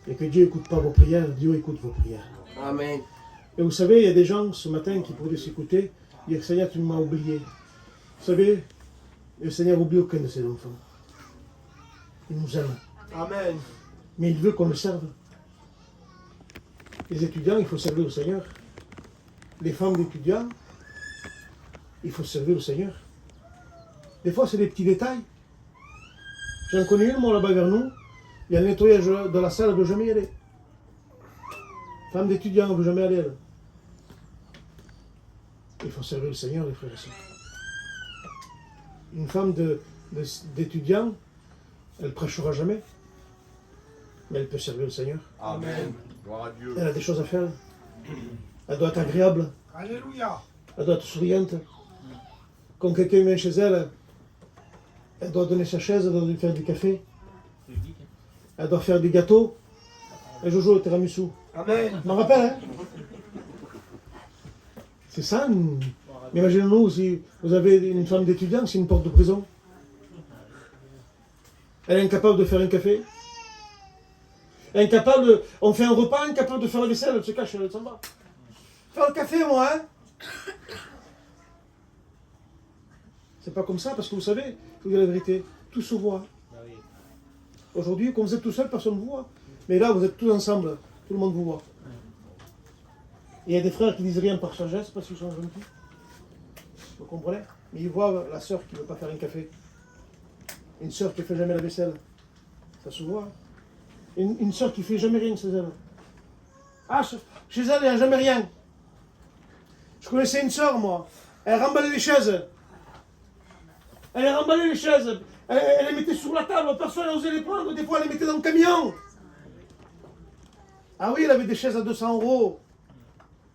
Et que Dieu n'écoute pas vos prières, Dieu écoute vos prières. Amen. Et vous savez, il y a des gens ce matin qui pourraient s'écouter, dire Seigneur, tu m'as oublié. Vous savez, le Seigneur n'oublie aucun de ses enfants. Il nous aime. Amen. Mais il veut qu'on le serve. Les étudiants, il faut servir le Seigneur. Les femmes d'étudiants, il faut servir le Seigneur. Des fois, c'est des petits détails. J'en connais une, moi, là-bas vers nous. Il y a le nettoyage de la salle, elle ne veut jamais y aller. Femme d'étudiant, elle ne veut jamais aller, elle. Il faut servir le Seigneur, les frères et sœurs. Une femme d'étudiant, elle ne prêchera jamais. Mais elle peut servir le Seigneur. Amen. Gloire à Dieu. Elle a des choses à faire. Elle doit être agréable. Alléluia. Elle doit être souriante. Quand quelqu'un vient chez elle, elle doit donner sa chaise, elle doit lui faire du café. Elle doit faire des gâteaux. Et Jojo, le tiramisu. Amen. Je m'en rappelle, hein. C'est ça. Mais imaginez-nous, si vous avez une femme d'étudiant, c'est une porte de prison. Elle est incapable de faire un café. Incapable de... On fait un repas, incapable de faire la vaisselle, elle se cache, elle s'en va. Faire le café, moi, hein. C'est pas comme ça, parce que vous savez, je vous dis la vérité, tout se voit. Aujourd'hui, quand vous êtes tout seul, personne ne vous voit. Mais là, vous êtes tous ensemble, tout le monde vous voit. Et il y a des frères qui disent rien par sagesse, parce qu'ils sont gentils. Vous comprenez? Mais ils voient la sœur qui ne veut pas faire un café. Une sœur qui ne fait jamais la vaisselle. Ça se voit. Une sœur qui ne fait jamais rien chez elle. Ah, chez elle, il n'y a jamais rien. Je connaissais une sœur, moi. Elle remballait les chaises. Elle remballait les chaises. Elle les mettait sur la table. Personne n'osait les prendre. Des fois, elle les mettait dans le camion. Ah oui, elle avait des chaises à 200 €.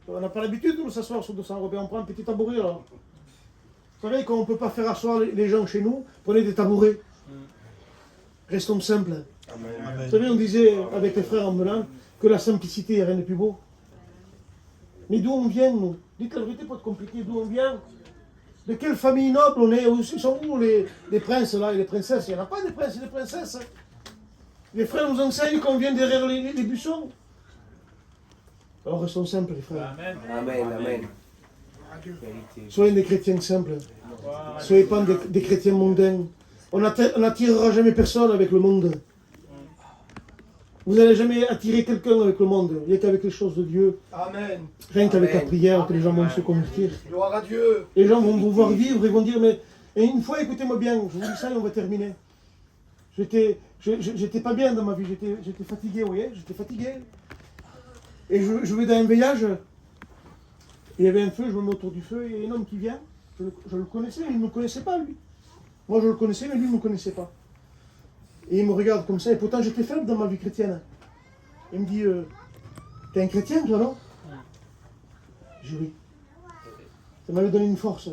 On n'a pas l'habitude de s'asseoir sur 200 €. On prend un petit tabouret, alors. Vous savez, quand on ne peut pas faire asseoir les gens chez nous, prenez des tabourets. Restons simples. Amen. Vous savez, on disait avec les frères en Melun que la simplicité, il n'y a rien de plus beau. Mais d'où on vient, nous? Dites la vérité, pas de compliqué. D'où on vient? De quelle famille noble on est? Ils sont où les princes là et les princesses? Il n'y en a pas des princes et des princesses. Les frères nous enseignent qu'on vient derrière les buissons. Alors restons simples, les frères. Amen. Amen, amen. Soyez des chrétiens simples. Soyez pas des chrétiens mondains. On n'attirera jamais personne avec le monde. Vous n'allez jamais attirer quelqu'un avec le monde. Il n'y a qu'avec les choses de Dieu. Amen. Rien qu'avec la Amen. prière que les gens vont se convertir. Gloire à Dieu. Les gens vont vous voir vivre et vont dire, mais... Et une fois, écoutez-moi bien, je vous dis ça et on va terminer. J'étais pas bien dans ma vie, j'étais fatigué, vous voyez, j'étais fatigué. Et je vais dans un voyage, il y avait un feu, je me mets autour du feu, et il y a un homme qui vient, je le connaissais, mais il ne me connaissait pas, lui. Moi, je le connaissais, mais lui, il ne me connaissait pas. Et il me regarde comme ça, et pourtant, j'étais faible dans ma vie chrétienne. Il me dit, t'es un chrétien, toi, non? J'ai dit oui. Ça m'avait donné une force.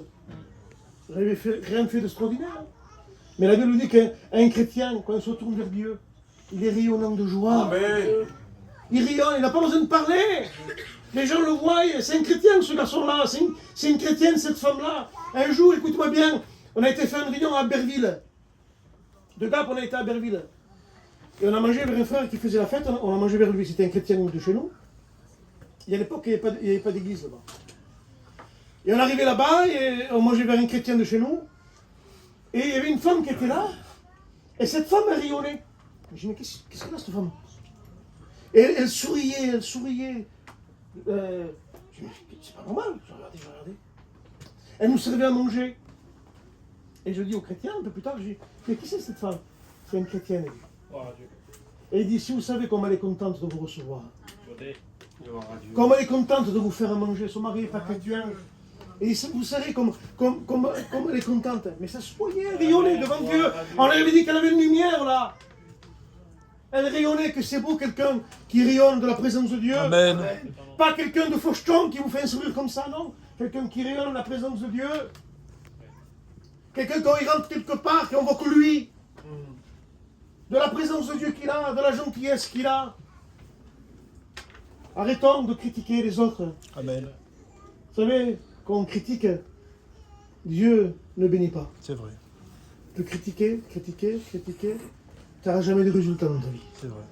Je n'avais rien fait d'extraordinaire. Mais la Bible nous dit qu'un chrétien, quand il se tourne vers Dieu, il est rayonnant de joie. Amen. Il rayonne, il n'a pas besoin de parler. Les gens le voient, c'est un chrétien ce garçon-là, c'est une chrétienne cette femme-là. Un jour, écoute-moi bien, on a été faire une réunion à Berville. De Gap, on a été à Berville. Et on a mangé vers un frère qui faisait la fête, on a mangé vers lui, c'était un chrétien de chez nous. Et à l'époque, il n'y avait pas d'église là-bas. Et on arrivait là-bas, et on mangeait vers un chrétien de chez nous. Et il y avait une femme qui était là, et cette femme, elle rayonnait. Je dis, mais qu'est-ce qu'elle a cette femme? Et elle souriait, elle souriait. Je dis, mais c'est pas normal, je regardais. Elle nous servait à manger. Et je dis aux chrétiens, un peu plus tard, je dis, mais qui c'est cette femme? C'est une chrétienne, elle dit. Gloire à Dieu. Et il dit, si vous savez comme elle est contente de vous recevoir, Côté. comme elle est contente de vous faire à manger, son mari n'est pas chrétien. Et vous savez comme elle est contente. Mais ça se voyait, elle rayonnait devant Dieu. On lui avait dit qu'elle avait une lumière là. Elle rayonnait, que c'est beau quelqu'un qui rayonne de la présence de Dieu. Amen. Pas quelqu'un de faucheton qui vous fait un sourire comme ça, non. Quelqu'un qui rayonne de la présence de Dieu. Quelqu'un quand il rentre quelque part, qu'on voit que lui. De la présence de Dieu qu'il a, de la gentillesse qu'il a. Arrêtons de critiquer les autres. Amen. Vous savez, quand on critique, Dieu ne bénit pas. C'est vrai. De critiquer, tu n'auras jamais de résultats dans ta vie. C'est vrai.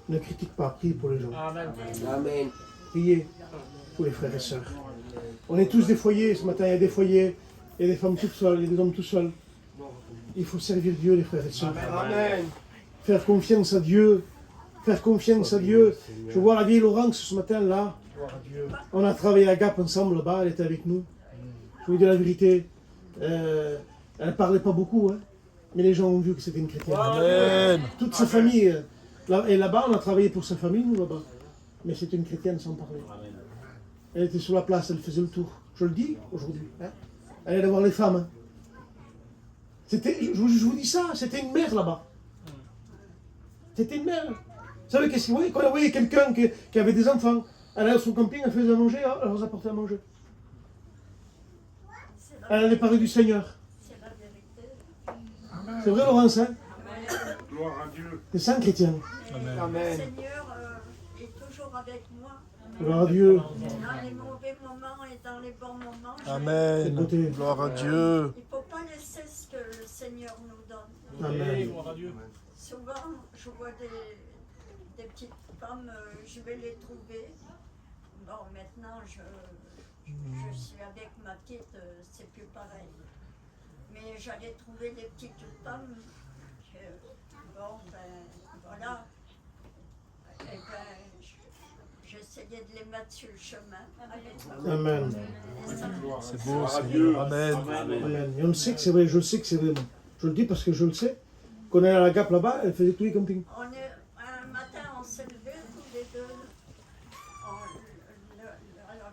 Ne critique pas, prie pour les gens. Amen. Amen. Priez pour les frères et sœurs. On est tous des foyers, ce matin il y a des foyers, il y a des femmes toutes seules, il y a des hommes tout seuls. Il faut servir Dieu, les frères et sœurs. Amen. Faire confiance à Dieu. Faire confiance à Dieu. Je vois la vieille Laurence ce matin là. Gloire à Dieu. On a travaillé à Gap ensemble là-bas, elle était avec nous. Je vous dis la vérité, elle ne parlait pas beaucoup, hein, mais les gens ont vu que c'était une chrétienne. Amen. Toute sa famille, et là-bas on a travaillé pour sa famille, nous là-bas. Mais c'était une chrétienne sans parler. Elle était sur la place, elle faisait le tour. Je le dis aujourd'hui. Hein. Elle allait voir les femmes. Hein. Je vous dis ça, c'était une mère là-bas. C'était une mère. Vous savez qu'est-ce que quand elle voyait quelqu'un qui avait des enfants, elle allait sur le camping, elle faisait à manger, elle leur apportait à manger. Elle allait parler du Seigneur. C'est vrai, Laurence, hein? Gloire à Dieu. C'est ça, un chrétien. Amen. Amen. Le Seigneur est toujours avec moi. Gloire à Dieu. Dans les mauvais moments et dans les bons moments. Amen. Côté. Gloire à Dieu. Il ne faut pas laisser ce que le Seigneur nous donne. Amen. Gloire à Dieu. Souvent, je vois des petites femmes, je vais les trouver. Bon, maintenant, je suis avec ma petite, c'est plus pareil. Mais j'allais trouver des petites femmes. Bon, ben, voilà. Et ben, j'essayais de les mettre sur le chemin. Amen. Et ça, C'est beau, Seigneur. Amen. Amen. Et on sait que c'est vrai, je sais que c'est vrai. Moi. Je le dis parce que je le sais. Quand on est à la Gap là-bas, elle faisait tous les campings. un matin, on s'est levés tous les deux. Alors,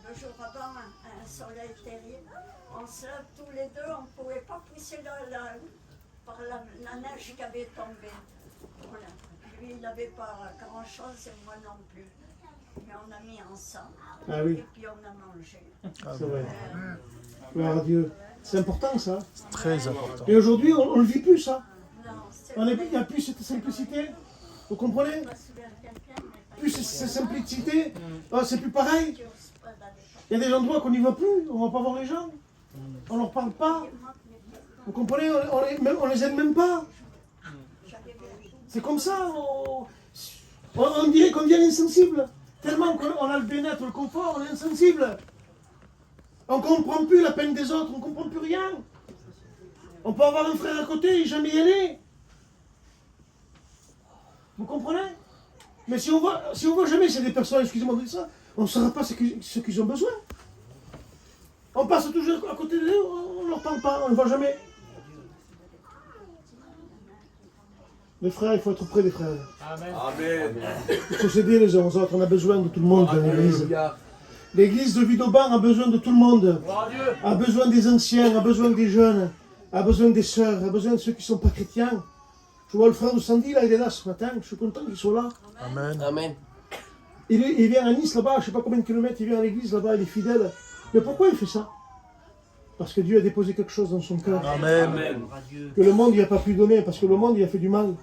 le jour avant, un soleil terrible. On se lève tous les deux, on ne pouvait pas pousser par la neige qui avait tombé. Voilà. Lui, il n'avait pas grand-chose et moi non plus. Mais on a mis ensemble. Ah oui. Et puis on a mangé. C'est vrai. Gloire à Dieu. C'est important ça. Très important. Et aujourd'hui, on ne le vit plus ça. Non, c'est Il n'y a plus cette simplicité. Vous comprenez? Plus cette simplicité. Oh, c'est plus pareil. Il y a des endroits qu'on n'y va plus. On ne va pas voir les gens. On ne leur parle pas. Vous comprenez? On les aide même pas. C'est comme ça. On dirait qu'on devient insensible. Tellement qu'on a le bien-être, le confort, on est insensible. On ne comprend plus la peine des autres, on ne comprend plus rien. On peut avoir un frère à côté et jamais y aller. Vous comprenez? Mais si on voit jamais c'est des personnes, excusez-moi de dire ça, on ne saura pas ce qu'ils ont besoin. On passe toujours à côté d'eux, on ne leur parle pas, on ne voit jamais. Les frères, il faut être près des frères. Amen. Amen. Il faut s'aider les uns aux autres, on a besoin de tout le monde dans l'église. L'église de Vidauban a besoin de tout le monde. Gloire à Dieu. A besoin des anciens, a besoin des jeunes, a besoin des sœurs, a besoin de ceux qui ne sont pas chrétiens. Je vois le frère de Sandy, là, il est là ce matin, je suis content qu'il soit là. Amen. Amen. Il vient à Nice là-bas, je ne sais pas combien de kilomètres, il vient à l'église là-bas, il est fidèle. Mais pourquoi il fait ça? Parce que Dieu a déposé quelque chose dans son cœur. Amen. Que le monde n'y a pas pu donner, parce que le monde il a fait du mal.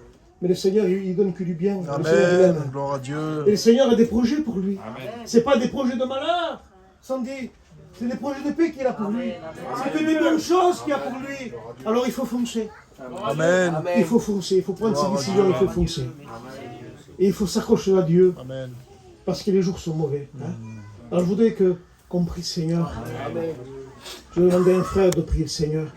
Mais le Seigneur, il donne que du bien. Le Seigneur, il Amen. aime. Gloire à Dieu. Et le Seigneur a des projets pour lui. Amen. C'est pas des projets de malheur, Sandy. C'est des projets de paix qu'il a pour lui. C'est que des bonnes choses qu'il a pour lui. Alors il faut foncer. Amen. Il faut foncer. Il faut prendre ses Gloire à décisions, il Dieu. faut foncer. Et il faut s'accrocher à Dieu. Amen. Parce que les jours sont mauvais. Hein. Alors je voudrais qu'on prie le Seigneur. Je vais demander à un frère de prier le Seigneur.